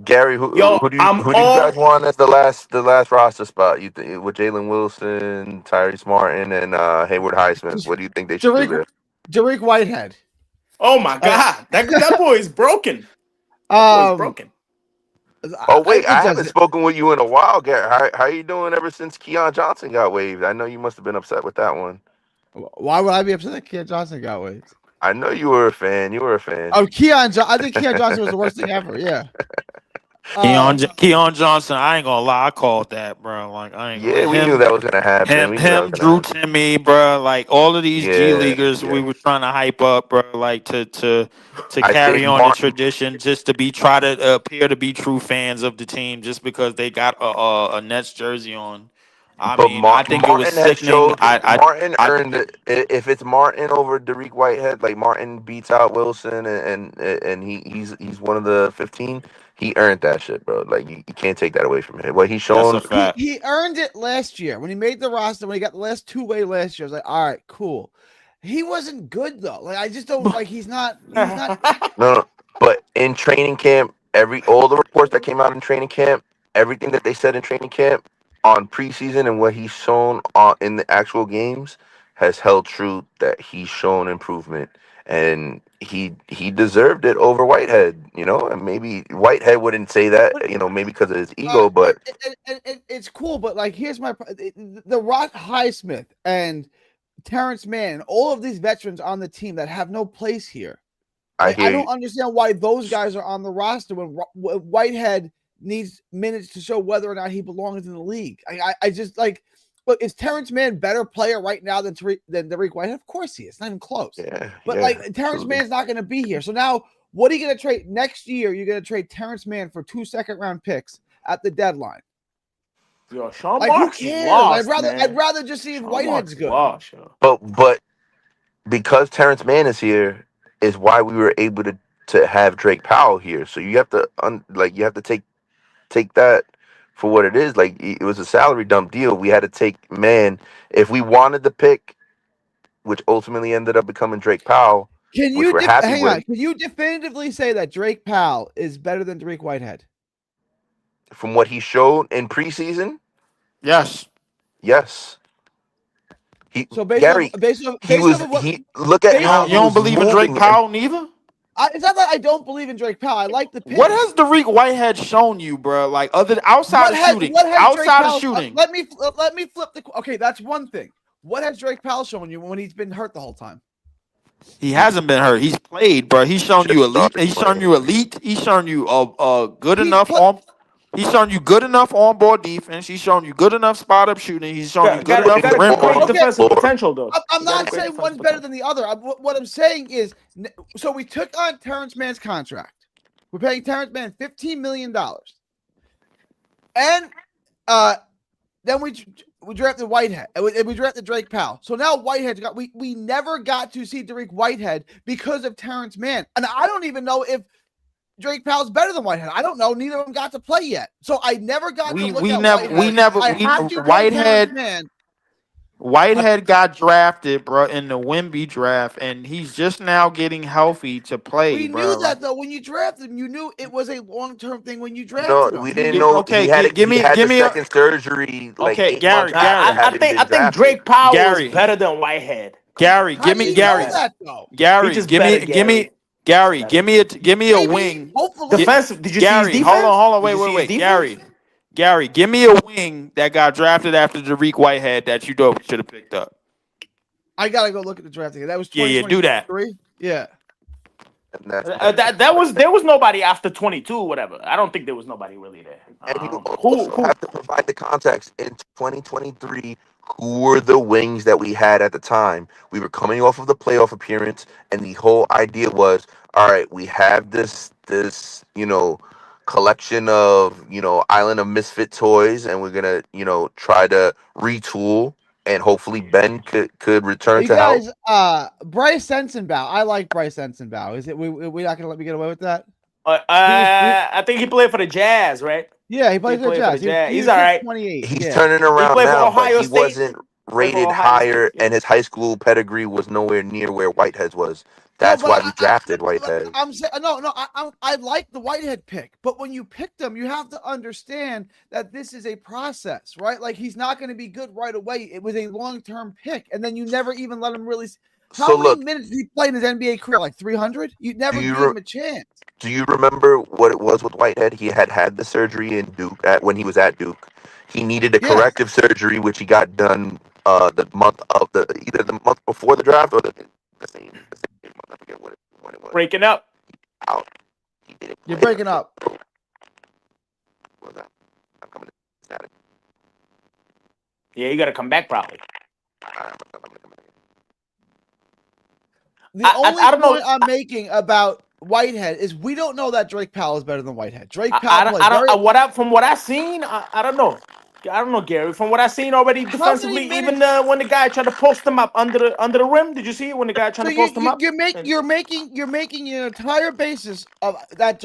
Gary, Yo, I'm who do you guys all. want as the last roster spot? You think with Jalen Wilson, Tyrese Martin, and Hayward Highsmith? What do you think they should do Tariq, there? Tariq Whitehead. Oh my Uh, God, that boy is broken. That boy is um, broken. Oh wait, I it haven't doesn't. spoken with you in a while, Gary. How you doing ever since Keon Johnson got waived? I know you must have been upset with that one. Why would I be upset that Keon Johnson got waived? I know you were a fan. You were a fan. Oh, I think Keon Johnson was the worst thing ever. Yeah. Keon Johnson, I ain't gonna lie, I called that, bro. Like I ain't gonna Yeah, we knew that was gonna happen. We knew that was gonna Drew happen. Timmy, bro. Like all of these G Yeah, leaguers, we yeah. were trying to hype up, bro. Like to I think carry on the Martin. tradition, just to try to appear to be true fans of the team, just because they got a Nets jersey on. I But mean, I think it was Martin has sickening. showed Martin earned it. If it's Martin over Dariq Whitehead, like Martin beats out Wilson and he's one of the 15, he earned that shit, bro. Like you can't take that away from him. What he's That's a shown, fact. He earned it last year when he made the roster. When he got the last two-way last year, I was like, all right, cool. He wasn't good though. Like I just don't like. He's not. no, but in training camp, all the reports that came out in training camp, everything that they said in training camp on preseason and what he's shown in the actual games has held true that he's shown improvement and he deserved it over Whitehead, and maybe Whitehead wouldn't say that, maybe because of his ego, but It's cool, but like here's the Rod Highsmith and Terrence Mann, all of these veterans on the team that have no place here. Like, I don't understand why those guys are on the roster when Whitehead needs minutes to show whether or not he belongs in the league. I just like, look, is Terrence Mann better player right now than Dariq Whitehead? Of course he is. It's not even close. Yeah, but like Terrence absolutely. Mann's not going to be here. So now what are you going to trade next year? You're going to trade Terrence Mann for 2 second-round picks at the deadline. Yo, Sean Like Marks who cares? lost, I'd rather just see if Sean Whitehead's Marks good. lost, But because Terrence Mann is here is why we were able to have Drake Powell here. So you have to you have to take that for what it is. Like it was a salary dump deal. We had to take Mann if we wanted the pick, which ultimately ended up becoming Drake Powell. Which we're happy hang with. on? Can you definitively say that Drake Powell is better than Dariq Whitehead? From what he showed in preseason, yes. So look at how You he don't was believe in Drake moving. Powell neither? It's not that I don't believe in Drake Powell. I like the pick. What has Dariq Whitehead shown you, bro? Like outside of shooting. Let me flip the. Okay, that's one thing. What has Drake Powell shown you when he's been hurt the whole time? He hasn't been hurt. He's played, bro. He's shown you elite. He's shown you elite. He's shown you good enough on. He's shown you good enough on ball defense. He's shown you good enough spot up shooting. He's shown you good enough got rim a great running. defensive potential, though. I'm not saying one's better than the other. What I'm saying is, so we took on Terrence Mann's contract. We're paying Terrence Mann $15 million, and then we drafted Whitehead, and we drafted Drake Powell. So now Whitehead's got we never got to see Dariq Whitehead because of Terrence Mann, and I don't even know if Drake Powell's better than Whitehead. I don't know. Neither of them got to play yet, so I never got to look at Whitehead. Whitehead got drafted, bro, in the Wemby draft, and he's just now getting healthy to play. We knew that though. When you drafted him, you knew it was a long-term thing. When you drafted No, him, we didn't know. Okay, he had give me the a second surgery. Like Okay, 8 Gary, months after I having been think drafted. Drake Powell Gary. is better than Whitehead. Gary, How do you know that though? Gary, He just give better, me Gary. give me a wing. Hopefully, Defensive. Did you see his Gary, defense? hold on, Did you see his wait. defense? Gary, give me a wing that got drafted after Dariq Whitehead that you thought we should have picked up. I gotta go look at the draft again. That was 2023. Do that. Yeah. There was nobody after 22, whatever. I don't think there was nobody really there. And you also have to provide the context. In 2023, who were the wings that we had at the time? We were coming off of the playoff appearance, and the whole idea was, all right, we have this collection of Island of Misfit toys, and we're gonna try to retool, and hopefully Ben could return You to health. guys, Bryce Sensenbaugh. I like Bryce Sensenbaugh. Is it we not gonna let me get away with that? I think he played for the Jazz, right? Yeah, he played for the Jazz. He's all right. 28. He's turning around now, but he wasn't rated higher, State, yeah. and his high school pedigree was nowhere near where Whitehead's was. That's why we drafted Whitehead. I'm saying I like the Whitehead pick, but when you picked him, you have to understand that this is a process, right? Like he's not going to be good right away. It was a long-term pick, and then you never even let him really. How many minutes did he play in his NBA career? Like 300? You never gave him a chance. Do you remember what it was with Whitehead? He had the surgery in Duke when he was at Duke. He needed a corrective surgery, which he got done the month of either the month before the draft or the same month. I forget when it was. Breaking up. Out. He didn't You're play breaking up. What's that? I'm coming. Static. Yeah, you got to come back probably. I'm gonna come back. The only I don't know. point I'm making about Whitehead is we don't know that Drake Powell is better than Whitehead. Drake I Powell don't. played very. From what I've seen, I don't know. I don't know, Gary. From what I've seen already How many defensively, minutes? even when the guy tried to post him up under the rim, did you see it when the guy tried So to post him up? you're making an entire basis of that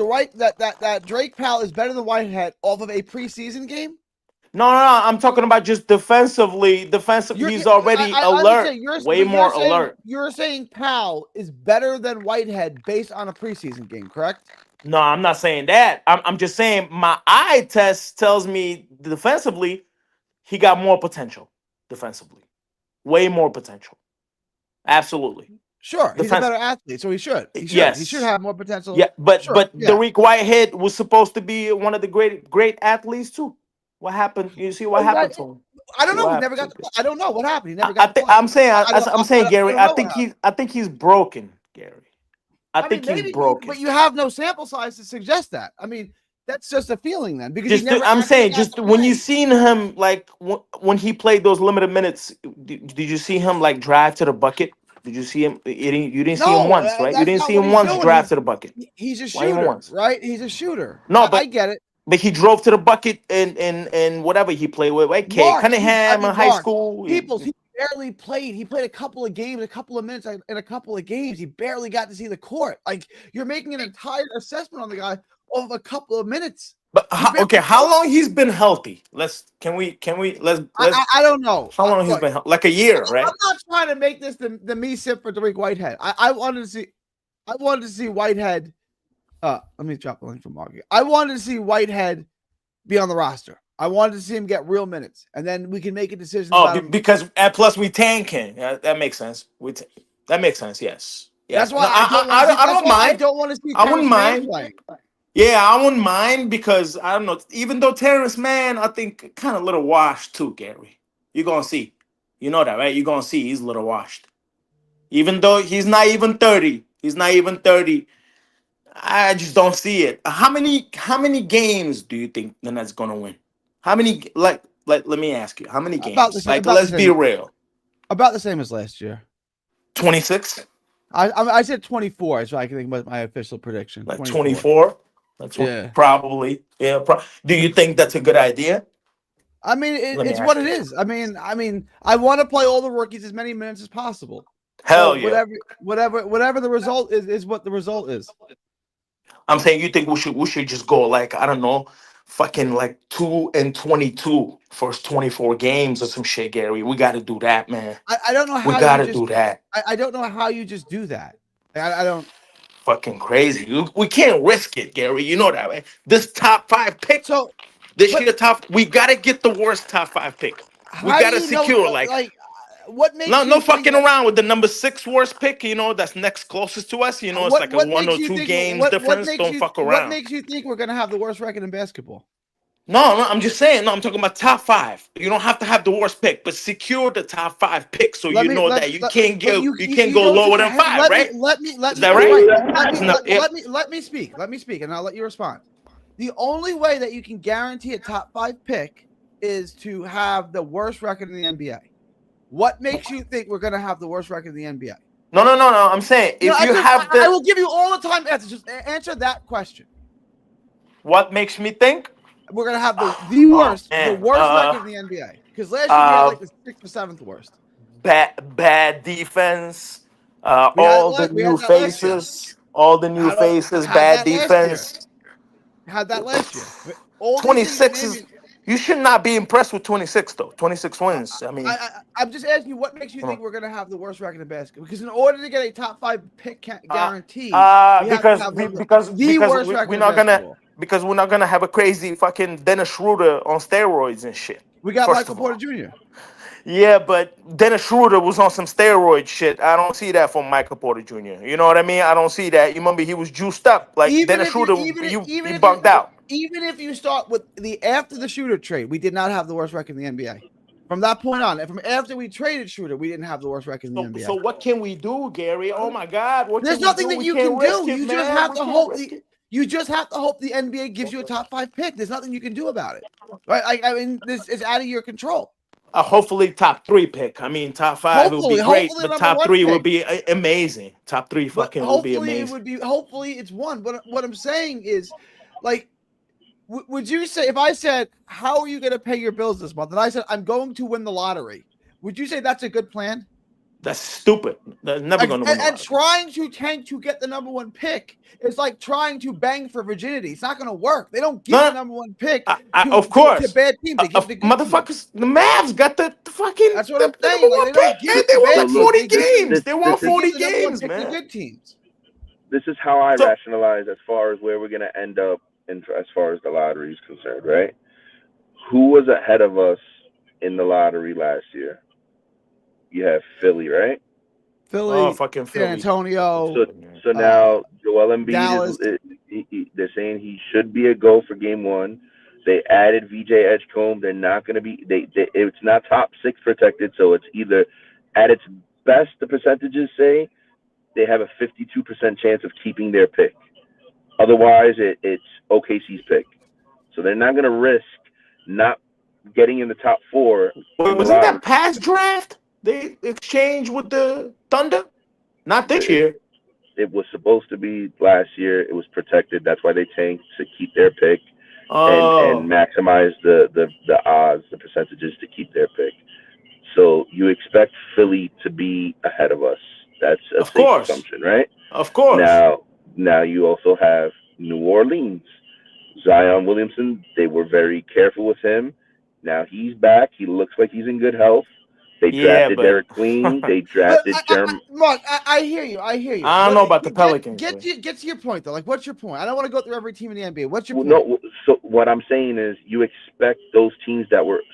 Drake Powell is better than Whitehead off of a preseason game. No. I'm talking about just defensively. He's already alert. Way more alert. You're saying Powell is better than Whitehead based on a preseason game, correct? No, I'm not saying that. I'm just saying my eye test tells me defensively he got more potential. Defensively, way more potential. Absolutely. Sure, he's a Defense. better athlete, so he should. He should. Yes. He should have more potential. Yeah, but Sure, but yeah. Derek Whitehead was supposed to be one of the great athletes too. What happened? You see what happened to him? I don't See know. what He never got. happened to him? I don't know what happened. He never got. I'm saying, I'm saying, Gary. I don't know I think he's broken, Gary. I think mean, he's maybe, broken. but you have no sample size to suggest that. I mean, that's just a feeling then, because Just he never. I'm actually saying, got just to when you play. seen him like when he played those limited minutes, did you see him like drive to the bucket? Did you see him? You didn't see him No, once, right? You that's didn't not see what him he's once doing. drive to the bucket. He's a Why even shooter, once? right? He's a shooter. No, I get it. But he drove to the bucket and whatever he played with, right? Cunningham in high Mark, school. he barely played. He played a couple of games, a couple of minutes in a couple of games. He barely got to see the court. Like, you're making an entire assessment on the guy of a couple of minutes. But how long he's been healthy? Let's I don't know. How long he's Look, been like a year, right? I'm not trying to make this the me sip for Derek Whitehead. I wanted to see Whitehead. Let me drop the link from Mark. I wanted to see Whitehead be on the roster. I wanted to see him get real minutes, and then we can make a decision. Oh, because and plus we tanking. Yeah, that makes sense. That makes sense. Yes. That's why No, I don't mind. I don't want to see. I wouldn't mind. Playing. Yeah, I wouldn't mind because I don't know. Even though Terrence Mann, I think kind of a little washed too, Gary. You're gonna see. You know that, right? You're gonna see he's a little washed. Even though he's not even 30. He's not even 30. I just don't see it. How many games do you think the Nets gonna win? How many like let me ask you, how many games? Let's be real. About the same as last year. 26? I said 24, so I can think about my official prediction. Like 24? That's probably. Yeah. Do you think that's a good idea? I mean, it's what it is. I mean, I want to play all the rookies as many minutes as possible. Hell so yeah. Whatever the result is what the result is. I'm saying you think we should just go like, I don't know, fucking like 2-22 first 24 games or some shit, Gary. We got to do that, man. I don't know how we got to do that. I don't know how you just do that. I don't. Fucking crazy. We can't risk it, Gary. You know that, right? This top 5 pick. So this year we got to get the worst top 5 pick. We got to secure what makes no fucking around with the number 6 worst pick, you know, that's next closest to us. You know, it's like a 1 or 2 games difference. Don't fuck around. What makes you think we're gonna have the worst record in basketball? No, I'm just saying. No, I'm talking about top 5. You don't have to have the worst pick, but secure the top 5 picks so you know that you can't go lower than 5, right? Is that right? Let me speak, and I'll let you respond. The only way that you can guarantee a top 5 pick is to have the worst record in the NBA. What makes you think we're going to have the worst record in the NBA? No. I'm saying I will give you all the time answers. Just answer that question. What makes me think we're going to have the worst record in the NBA? Because last year we had like the 6th or 7th worst. Bad defense. All the new faces. Bad defense. Had that last year. 26 is. You should not be impressed with 26 though. 26 wins. I mean, I'm just asking you, what makes you think we're going to have the worst record in basketball? Because in order to get a top 5 pick guarantee, because we're not gonna have a crazy fucking Dennis Schroeder on steroids and shit. We got Michael Porter Jr. Yeah, but Dennis Schroeder was on some steroid shit. I don't see that from Michael Porter Jr. You know what I mean? I don't see that. You remember he was juiced up. Like Dennis Schroeder, he bugged out. Even if you start with after the Shooter trade, we did not have the worst record in the NBA. From that point on, and from after we traded Schroeder, we didn't have the worst record in the NBA. So what can we do, Gary? Oh my God, what There's can we nothing do? that We you can't can risk do. it, You just man. have We to can't hope. risk it. You just have to hope the NBA gives you a top 5 pick. There's nothing you can do about it, right? I mean, this is out of your control. Hopefully top 3 pick. I mean, top 5 will be great, Hopefully but number top 1 3 will pick. be amazing. Top 3 But fucking will be hopefully it amazing. would be. Hopefully it's 1. But what I'm saying is, like, would you say if I said, "How are you going to pay your bills this month?" and I said, "I'm going to win the lottery," would you say that's a good plan? That's stupid. They're never going to win. And trying to tank to get the number 1 pick is like trying to bang for virginity. It's not going to work. They don't give the number 1 pick of course to bad teams. They give the good motherfuckers. The Mavs got the fucking. That's what I'm the saying. number Like, 1 they don't pick, give man. it They to won bad like teams. 40 games. They won They 40 give the number 1 games, pick to man. good teams. This is how I So- rationalize as far as where we're gonna end up as far as the lottery is concerned, right? Who was ahead of us in the lottery last year? You have Philly, right? Philly, fucking San Philly. Antonio, So now Joel Embiid Dallas. they're saying he should be a go for game 1. They added VJ Edgecombe. They're not going to be. It's not top 6 protected, so it's either at its best. The percentages say they have a 52% chance of keeping their pick. Otherwise, it's OKC's pick. So they're not going to risk not getting in the top 4. Wasn't that past draft? They exchanged with the Thunder? Not this year. It was supposed to be last year. It was protected. That's why they tanked to keep their pick and maximize the odds, the percentages to keep their pick. So you expect Philly to be ahead of us. That's a safe assumption, right? Of course. Now you also have New Orleans. Zion Williamson, they were very careful with him. Now he's back. He looks like he's in good health. They drafted Derek Queen. They drafted Jeremy. Mark, I hear you. I hear you. I don't know about the Pelicans. Get to your point, though. Like, what's your point? I don't want to go through every team in the NBA. What's your point? No, so what I'm saying is you expect those teams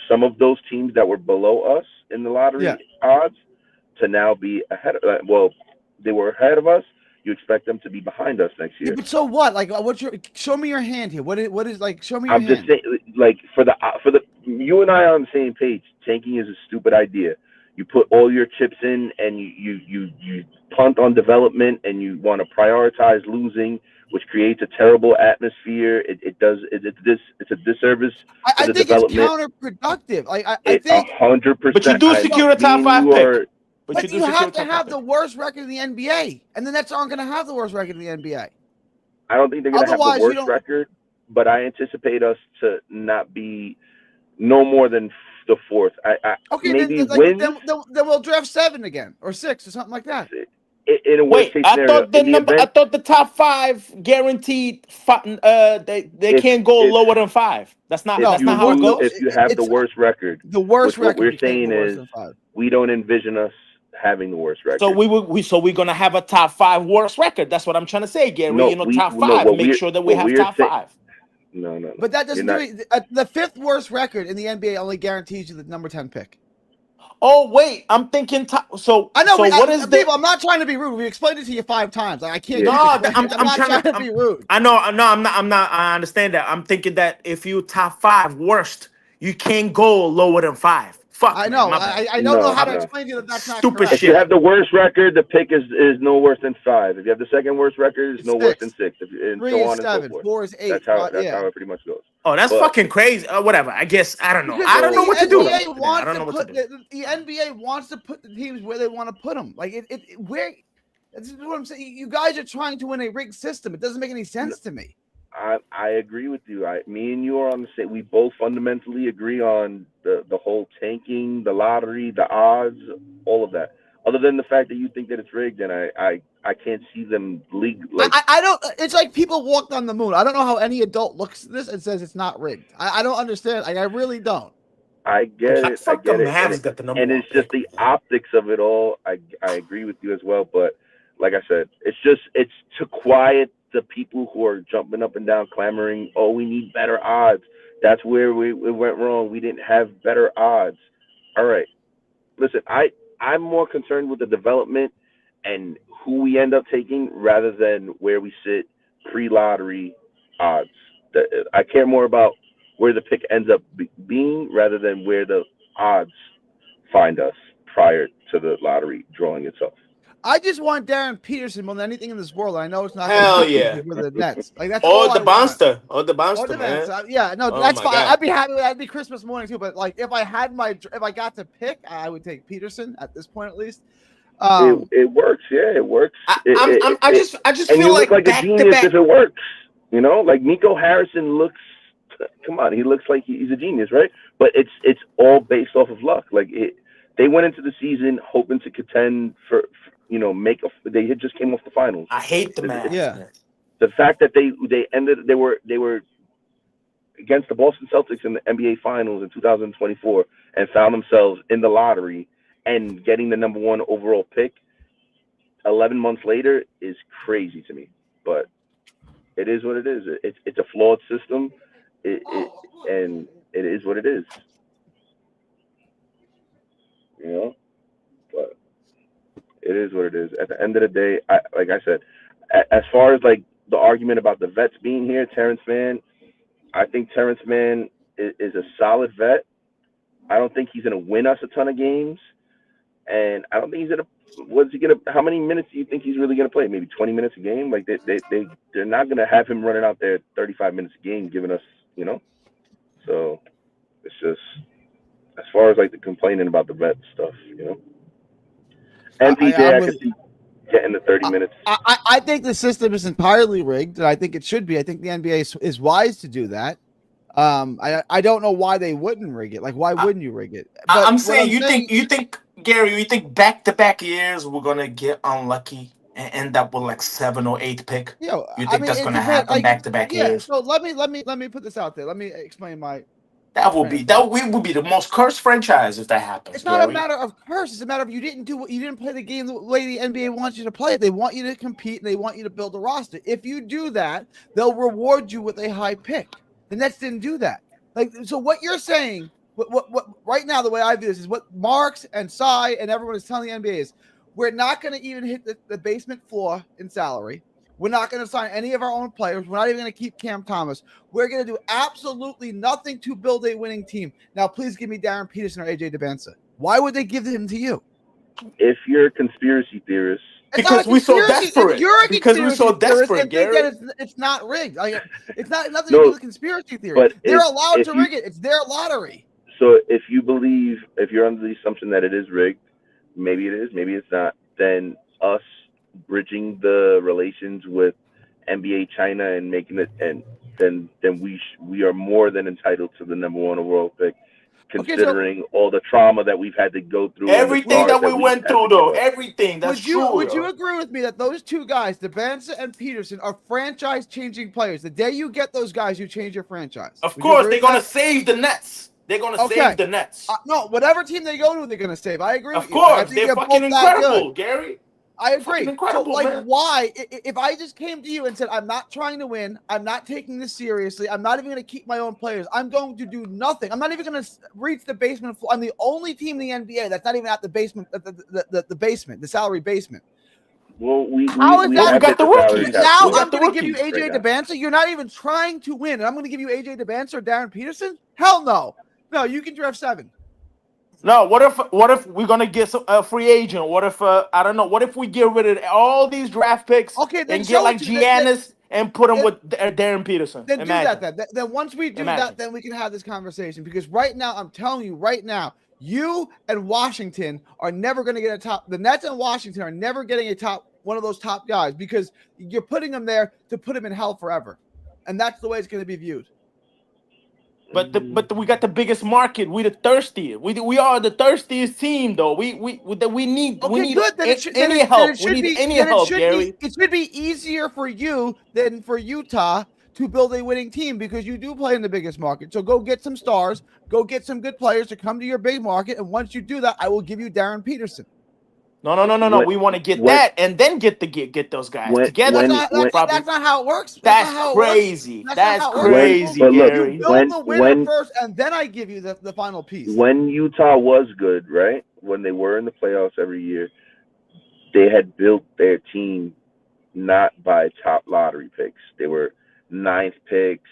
some of those teams that were below us in the lottery odds to now be ahead of they were ahead of us. You expect them to be behind us next year. Yeah, but so what? Like, show me your hand here. What is like? Show me your hand. I'm just saying, like for the you and I are on the same page. Tanking is a stupid idea. You put all your chips in, and you punt on development, and you want to prioritize losing, which creates a terrible atmosphere. It's a disservice. I think it's counterproductive. I think 100%. But you do secure a top 5 pick. But you have to have the worst record in the NBA, and the Nets aren't going to have the worst record in the NBA. I don't think they're going to have the worst record, but I anticipate us to not be no more than the 4th. Okay, maybe then we'll draft 7 again or 6 or something like that. In a worst case scenario, I thought the top 5 guaranteed. They can't go lower than 5. That's not how it goes. If you have the worst record, record. What we're saying is we don't envision us having the worst record. So we're gonna have a top 5 worst record. That's what I'm trying to say, Gary. Top 5. Make sure that we have top 5. No. But that doesn't do it. The 5th worst record in the NBA only guarantees you the number 10 pick. Oh wait, I'm thinking. I know. What is people? I'm not trying to be rude. We explained it to you 5 times. I can't. No, I'm not trying to be rude. I know. I'm not. I understand that. I'm thinking that if you top 5 worst, you can't go lower than 5. Fuck. I know. I don't know how to explain to you that that's not correct. If you have the worst record, the pick is no worse than 5. If you have the second worst record, it's no worse than 6. And 3 so is on 7. and so forth. 4 is 8. That's how it pretty much goes. Oh, that's fucking crazy. Whatever. I guess I don't know. I don't know what to do. I don't know what to do. The NBA wants to put the teams where they want to put them. Like where. This is what I'm saying. You guys are trying to win a rigged system. It doesn't make any sense to me. I agree with you. Me and you are on the same. We both fundamentally agree on the whole tanking, the lottery, the odds, all of that. Other than the fact that you think that it's rigged, and I can't see them league. Like I don't. It's like people walked on the moon. I don't know how any adult looks at this and says it's not rigged. I don't understand. I really don't. I get it. I get it. And it's just the optics of it all. I agree with you as well. But like I said, it's to quiet the people who are jumping up and down clamoring, oh, we need better odds. That's where we went wrong. We didn't have better odds. All right. Listen, I'm more concerned with the development and who we end up taking rather than where we sit pre-lottery odds. I care more about where the pick ends up being rather than where the odds find us prior to the lottery drawing itself. I just want Darren Peterson more than anything in this world. I know it's not going to Hell happen yeah. because we're the Nets. Like that's Or all the I want. Monster. Or the Or Monster, the man. Nets. Yeah, no, Oh that's my fine. God. I'd be happy with that. It'd be Christmas morning too. But like, if I got to pick, I would take Peterson at this point at least. It works, yeah, it works. I just And feel you look like a back to genius back. if it works. You know, like Nico Harrison looks. Come on, he looks like he's a genius, right? But it's all based off of luck. Like they went into the season hoping to contend for they had just came off the finals. I hate the Mavs. Yeah. Man. The fact that they were against the Boston Celtics in the NBA Finals in 2024 and found themselves in the lottery and getting the number 1 overall pick 11 months later is crazy to me. But it is what it is. It's a flawed system, and it is what it is. You know, but it is what it is. At the end of the day, like I said, as far as like the argument about the vets being here, Terrence Mann, I think Terrence Mann is a solid vet. I don't think he's going to win us a ton of games, and I don't think he's going to. What's he going to? How many minutes do you think he's really going to play? Maybe 20 minutes a game. Like they're not going to have him running out there 35 minutes a game, giving us, So it's just as far as like the complaining about the vet stuff, And PJ, I could see getting the 30 minutes. I think the system is entirely rigged, and I think it should be. I think the NBA is wise to do that. I don't know why they wouldn't rig it. Like, why wouldn't you rig it? But I'm saying, you think Gary, you think back-to-back years we're gonna get unlucky and end up with like 7 or 8 pick? You think that's gonna happen back-to-back years? So let me put this out there. Let me explain my. That would be the most cursed franchise if that happens. It's not a matter of curse. It's a matter of you didn't play the game the way the NBA wants you to play it. They want you to compete and they want you to build a roster. If you do that, they'll reward you with a high pick. The Nets didn't do that. Like, so what you're saying, what right now, the way I view this is what Marks and Cy and everyone is telling the NBA is we're not going to even hit the basement floor in salary. We're not going to sign any of our own players. We're not even going to keep Cam Thomas. We're going to do absolutely nothing to build a winning team. Now, please give me Darren Peterson or AJ DeBenza. Why would they give him to you? If you're a conspiracy theorist. Because we're so desperate. Because we're so desperate, Gary. It's not rigged. Like, it's not nothing to do with conspiracy theory. But they're allowed to rig it. It's their lottery. So if you're under the assumption that it is rigged, maybe it is, maybe it's not, then us bridging the relations with NBA China and making it, and then we are more than entitled to the number 1 overall pick. Considering all the trauma that we've had to go through, everything that we went through, though, everything. That's true. Would you agree with me that those two guys, DeBenza and Peterson, are franchise-changing players? The day you get those guys, you change your franchise. Of course, they're gonna save the Nets. They're gonna save the Nets. No, whatever team they go to, they're gonna save. I agree. Of course, they're fucking incredible, Gary. I agree. So, like, man. Why? If I just came to you and said, I'm not trying to win, I'm not taking this seriously, I'm not even going to keep my own players, I'm going to do nothing. I'm not even going to reach the basement floor. I'm the only team in the NBA that's not even at the basement, the basement, the salary basement. Well, we got the rookies. Now I'm going to give you AJ DeBenza. You're not even trying to win, and I'm going to give you AJ DeBenza or Darren Peterson? Hell no. No, you can draft 7. No, what if we're gonna get a free agent? What if I don't know? What if we get rid of all these draft picks and get like Giannis and put him with Darren Peterson? Then do that. Then once we do that, then we can have this conversation. Because right now, I'm telling you, right now, you and Washington are never going to get a top. The Nets and Washington are never getting one of those top guys because you're putting them there to put them in hell forever, and that's the way it's going to be viewed. But we got the biggest market. We the thirstiest. We are the thirstiest team, though. We need any help. We need any help, Gary. It should be easier for you than for Utah to build a winning team because you do play in the biggest market. So go get some stars, go get some good players to come to your big market, and once you do that, I will give you Darren Peterson. No. We want to get that and then get those guys together. That's not how it works. That's crazy. That's crazy, Gary. You build the winner first, and then I give you the final piece. When Utah was good, right? When they were in the playoffs every year, they had built their team not by top lottery picks. They were 9th picks,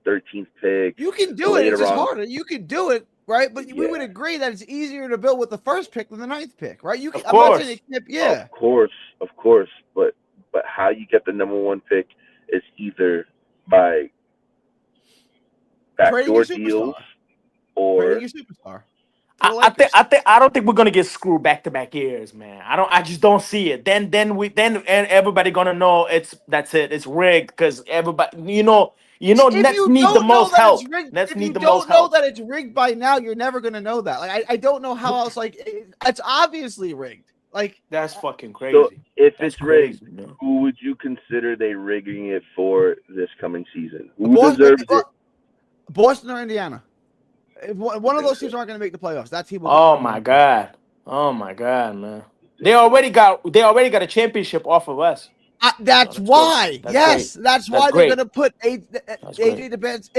13th picks. You can do it. It's just harder. You can do it. right? But we Yeah. would agree that it's easier to build with the first pick than the ninth pick, right? Of I'm not saying it course. can't. Yeah, Of course, but how you get the number one pick is either by trading your backdoor deals superstar, trading or your superstar to the Lakers. I don't think we're gonna get screwed back to back years, man. I just don't see it. Then and everybody gonna know that's it. It's rigged because everybody If Nets you need the don't know most that it's help. rigged, Nets if you need the most don't know help. that it's rigged by now, you're never gonna know that. Like I don't know how else. Like it's obviously rigged. Like That's fucking so. crazy. If That's it's rigged, crazy, man. who would you consider they rigging it for this coming season? Who Boston, deserves it? Boston or Indiana. If You one of think those so? teams aren't going to make the playoffs, that team will get the Oh number my one pick. god. Oh my god, man. They already got a championship off of us. So That's that's good. why. That's great. Yes, that's That's why they're going great. to put That's great. AJ DeBence.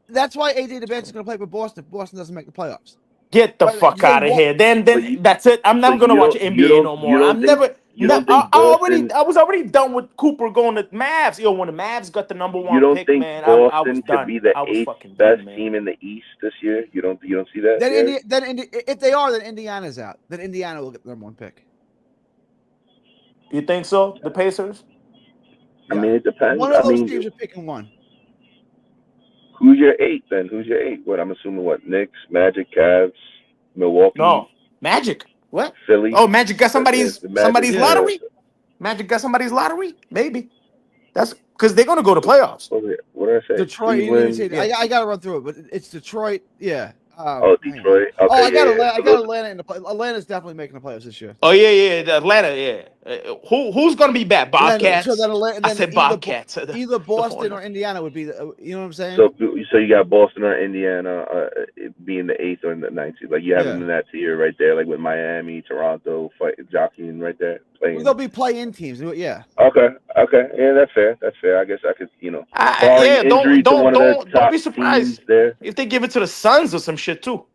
That's why AJ DeBence is going to play for Boston. If Boston doesn't make the playoffs. Get the Right? fuck out of here. Then But then you, that's it. I'm but never gonna watch NBA no you more. don't I'm think never. you don't think I was already done with Cooper going to Mavs. Yo, when the Mavs got the number you one don't pick, think man, I was Boston could done. be the I was eighth fucking best done, man. team in the East this year? You don't see that, Then Gary? if they are, then Indiana's out. Then Indiana will get the number one pick. You think so? The Pacers? I Yeah, mean, it depends. one of I those mean, teams are picking one. who's your eight then? Who's your eight? What I'm assuming what Knicks, Magic, Cavs, No, Milwaukee, Magic. What? Philly. Oh, Magic got It's somebody's the Magic. somebody's Yeah, Yeah. lottery. Magic got somebody's lottery. Maybe that's because they're gonna go to playoffs. What did I say? Detroit. You didn't even Cleveland. say. Yeah. I got to run through it, but it's Detroit. Yeah. Oh, Hang on. Detroit. Oh, Okay, I got yeah, yeah. Atlanta. I So got those. Atlanta in the play. Atlanta's definitely making the playoffs this year. Oh yeah, the Atlanta. Yeah. Who's gonna be back? Then Bobcats. Atlanta, I then said Bobcats. either The Boston or Hornets. Indiana would be you know what I'm saying? So you got Boston or Indiana being the eighth or the ninth seed. Like you have them Yeah. in that tier right there, like with Miami, Toronto, jockeying right there, Well, playing. they'll be play-in teams. Yeah. Okay, okay, yeah, that's fair. That's fair. I guess I could, barring Yeah, injury to one of the don't top be teams surprised there. if they give it to the Suns or some shit too.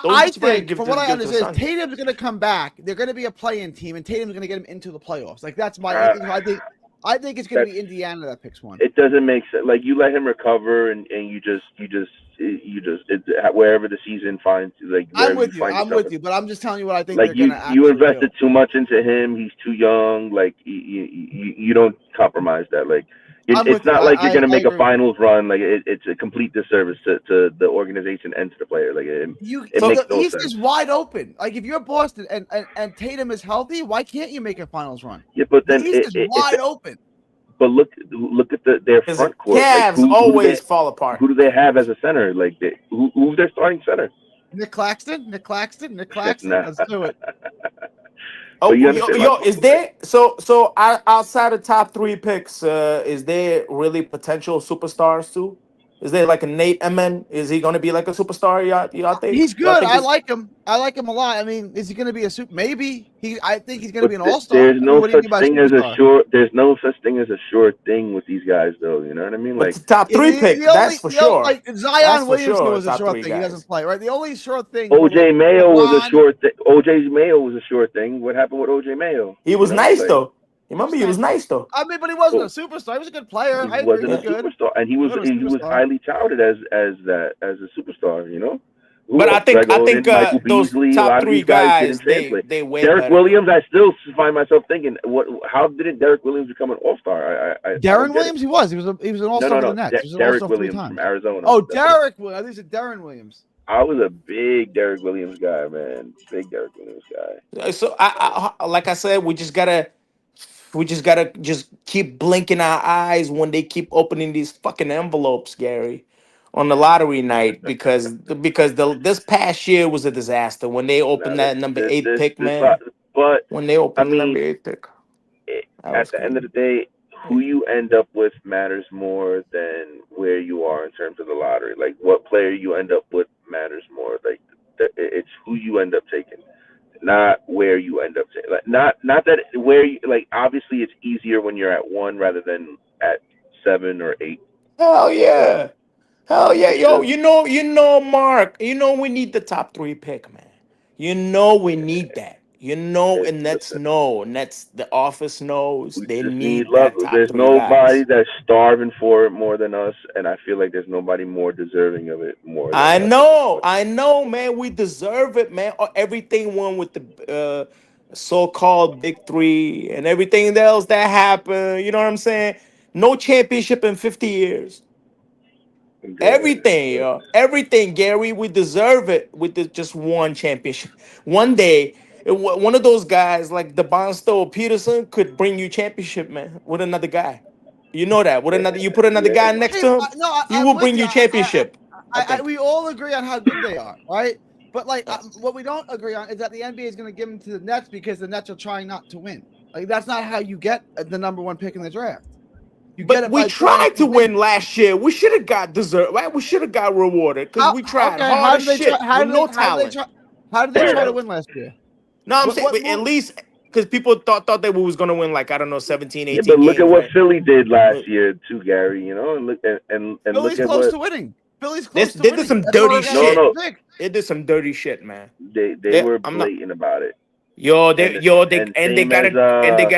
Don't be I surprised if think, from they what I give it to the understand, is Suns. Tatum's going to come back. They're going to be a play-in team, and Tatum's going to get him into the playoffs. Like that's my. Uh, I think it's going to that's be Indiana that picks one. it. Doesn't make sense. Like you let him recover, and wherever the season finds, like I'm wherever you with you. find I'm yourself with in. you, but I'm just telling you what I think Like they're going to you actually do. invested too much into him. He's too young. Like you don't compromise that. Like I'm it's with you. not like you're gonna I make a agree with you. finals run. Like it's a complete disservice to the organization and to the player. Like it makes The no East sense. is wide open. Like if you're Boston and Tatum is healthy, why can't you make a finals run? Yeah, but The then East is if wide open. but look at their Because the front court. Like Cavs always fall apart. who do they have as a center? Like who's their starting center? Nick Claxton. Nah. Let's do it. But Oh, you understand my point. is there outside of top three picks? Is there really potential superstars too? Is there like a Nate Emen? Is he going to be like a superstar? Y'all think? He's Y'all good. think I this? like him. I like him a lot. I mean, is he going to be a super? Maybe he. I think he's going to But be an all-star. there's I mean, no what do you such mean by thing as a superstar? sure. There's no such thing as a sure thing with these guys, though. You know what I mean? But Like the top three pick, that's for The only sure. like That's Zion for Williamson sure. was a Top sure three thing. He doesn't guys. play right. The only sure thing from OJ Mayo was a LeBron. sure thing. OJ Mayo was a sure thing. What happened with OJ Mayo? He You was know, nice like though. You He was remember he was nice. nice though. I mean, but he wasn't a well, superstar. He was a good player. he I agree. wasn't He's a Yeah. good. superstar, and he was Wasn't a he was superstar. highly touted as as a superstar. You know, who But I else? think Greg I think Oden, Michael those Beasley. A top lot of three these guys didn't guys translate. they way Derek better than. Williams, I still find myself thinking, what? How didn't Derek Williams become an All Star? I don't Darren get it. Williams, he was. He was an all star for the No. Nets. He was an all Derek star 3 Williams from times. Arizona. Oh, That's what Derek Williams. I think it's Darren Williams. I was a big Derek Williams guy, man. Big Derek Williams guy. So like I said, we just gotta just keep blinking our eyes when they keep opening these fucking envelopes, Gary, on the lottery night because this past year was a disaster when they Now opened that number eight pick, man. but When they I opened the number mean, eight pick, that at was the end of crazy. the day, Yeah. who you end up with matters more than where you are in terms of the lottery. Like what player you end up with matters more. Like it's who you end up taking, not where you end up taking. Like not that where you, like obviously it's easier when you're at one rather than at 7 or 8. Hell yeah. Hell yeah, It's yo, just Mark, we need the top three pick, man. We need that. You know, It's and Nets know. Nets, the office knows. We They just need need love. that top There's 3 nobody guys. that's starving for it more than us, and I feel like there's nobody more deserving of it more than I us at this point. know, man. We deserve it, man. Everything won with the so-called big 3 and everything else that happened. You know what I'm saying? No championship in 50 years. Everything, Yeah. everything, Gary. We deserve it with just one championship. One day, one of those guys like the Bonstow Peterson could bring you championship, man. With another guy, you know that. With another, you put another Yeah. guy next to him, No, he I'm will with bring you. you championship. I think. We all agree on how good they are, right? But like, Yeah. what we don't agree on is that the NBA is going to give them to the Nets because the Nets are trying not to win. Like, that's not how you get the number 1 pick in the draft. You get But it we by trying tried to to win. win last year. We should have got deserved, right? We should have got rewarded because we tried Okay, hard how as did they try? shit with no talent. How did they try to win last year? No, I'm saying, What but at move? least because people thought that we was gonna win like I don't know 17, Yeah, 18 but look at games, what right? Philly did last But year too, Gary. You know, and look Philly's at close what to winning. Philly's this close to they did winning. some That's dirty what no shit. no big. They did some dirty shit, man. they were I'm not blatant about it. they And they and and they same got as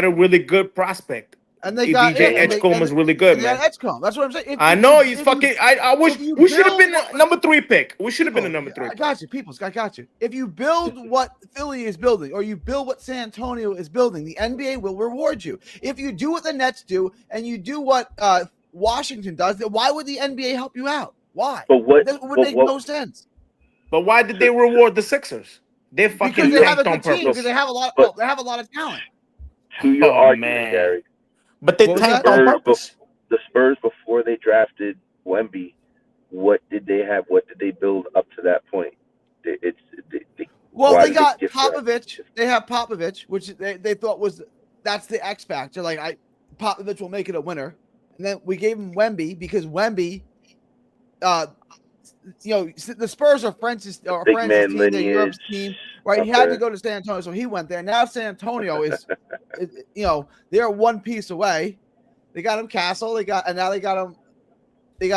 a really good prospect. And they got VJ same Edgecombe was really good, and they got man. Edgecombe. That's what I'm saying. I know he's fucking. I wish If you we should have build been what a number 3 pick. We should have been a people, number 3 I pick. got you, people. I got you. If you build what Philly is building, or you build what San Antonio is building, the NBA will reward you. If you do what the Nets do, and you do what Washington does, then why would the NBA help you out? Why? but what That would but make what no sense. But why did to, they reward the Sixers? They Because fucking they have a tanked on good team. no, Because purpose. they have a lot. but They have a lot of talent. to your Oh argument, man, Gary, but they What was the that? tanked on Spurs purpose. the Spurs before they drafted Wemby, what did they have? What did they build up to that point? Well, Why they did they got gift wrap? Popovich. They have Popovich, which they thought was that's the X factor. Like Popovich will make it a winner. And then we gave him Wemby because Wemby, uh, the Spurs are Francis The or big Francis man team, they're lineage. Europe's team, right? He had to Okay. go to San Antonio, so he went there. Now San Antonio is they're one piece away. They got him Castle, now they got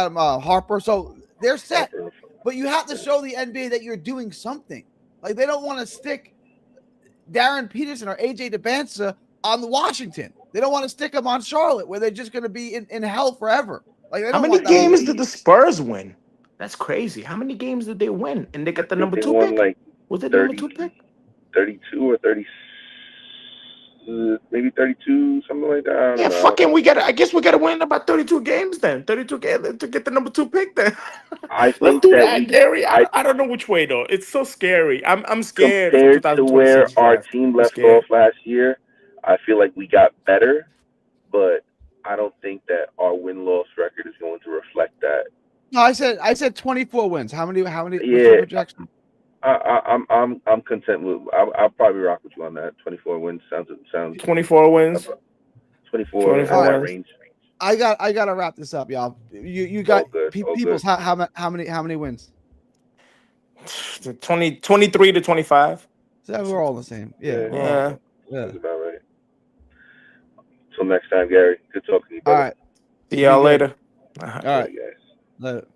him Harper, so they're set. Harper. But you have to show the NBA that you're doing something. Like they don't want to stick Darren Peterson or AJ DeBanza on the Washington. They don't want to stick them on Charlotte, where they're just going to be in hell forever. Like they How don't many want that games either. did the Spurs win? That's crazy. How many games did they win? And they I got the think number they 2 won pick? like Was it number 30, 2 pick? 32 or 30, maybe 32, something like that. I don't Yeah, know. fucking I guess we gotta win about 32 games then. 32 games to get the number 2 pick then. I Let's think do that that, Gary. I I don't know which way though. It's so scary. I'm scared for compared to where 2026 our draft. team I'm left off scared. last year, I feel like we got better, but I don't think that our win-loss record is going to reflect that. No, I said 24 wins. How many? What's your Yeah, projection? I'm content with. I'll probably rock with you on that. 24 wins sounds 24 wins. 24 in 24 All right, that wins. range. I gotta wrap this up, y'all. You All got good, all people's good. how many wins? 23 to 25. So we're all the same. Yeah, Yeah, we're all Yeah. yeah. sounds about right. Till next time, Gary. Good talking to you, All brother. right, See be y'all good. later. All All right, right, guys. later.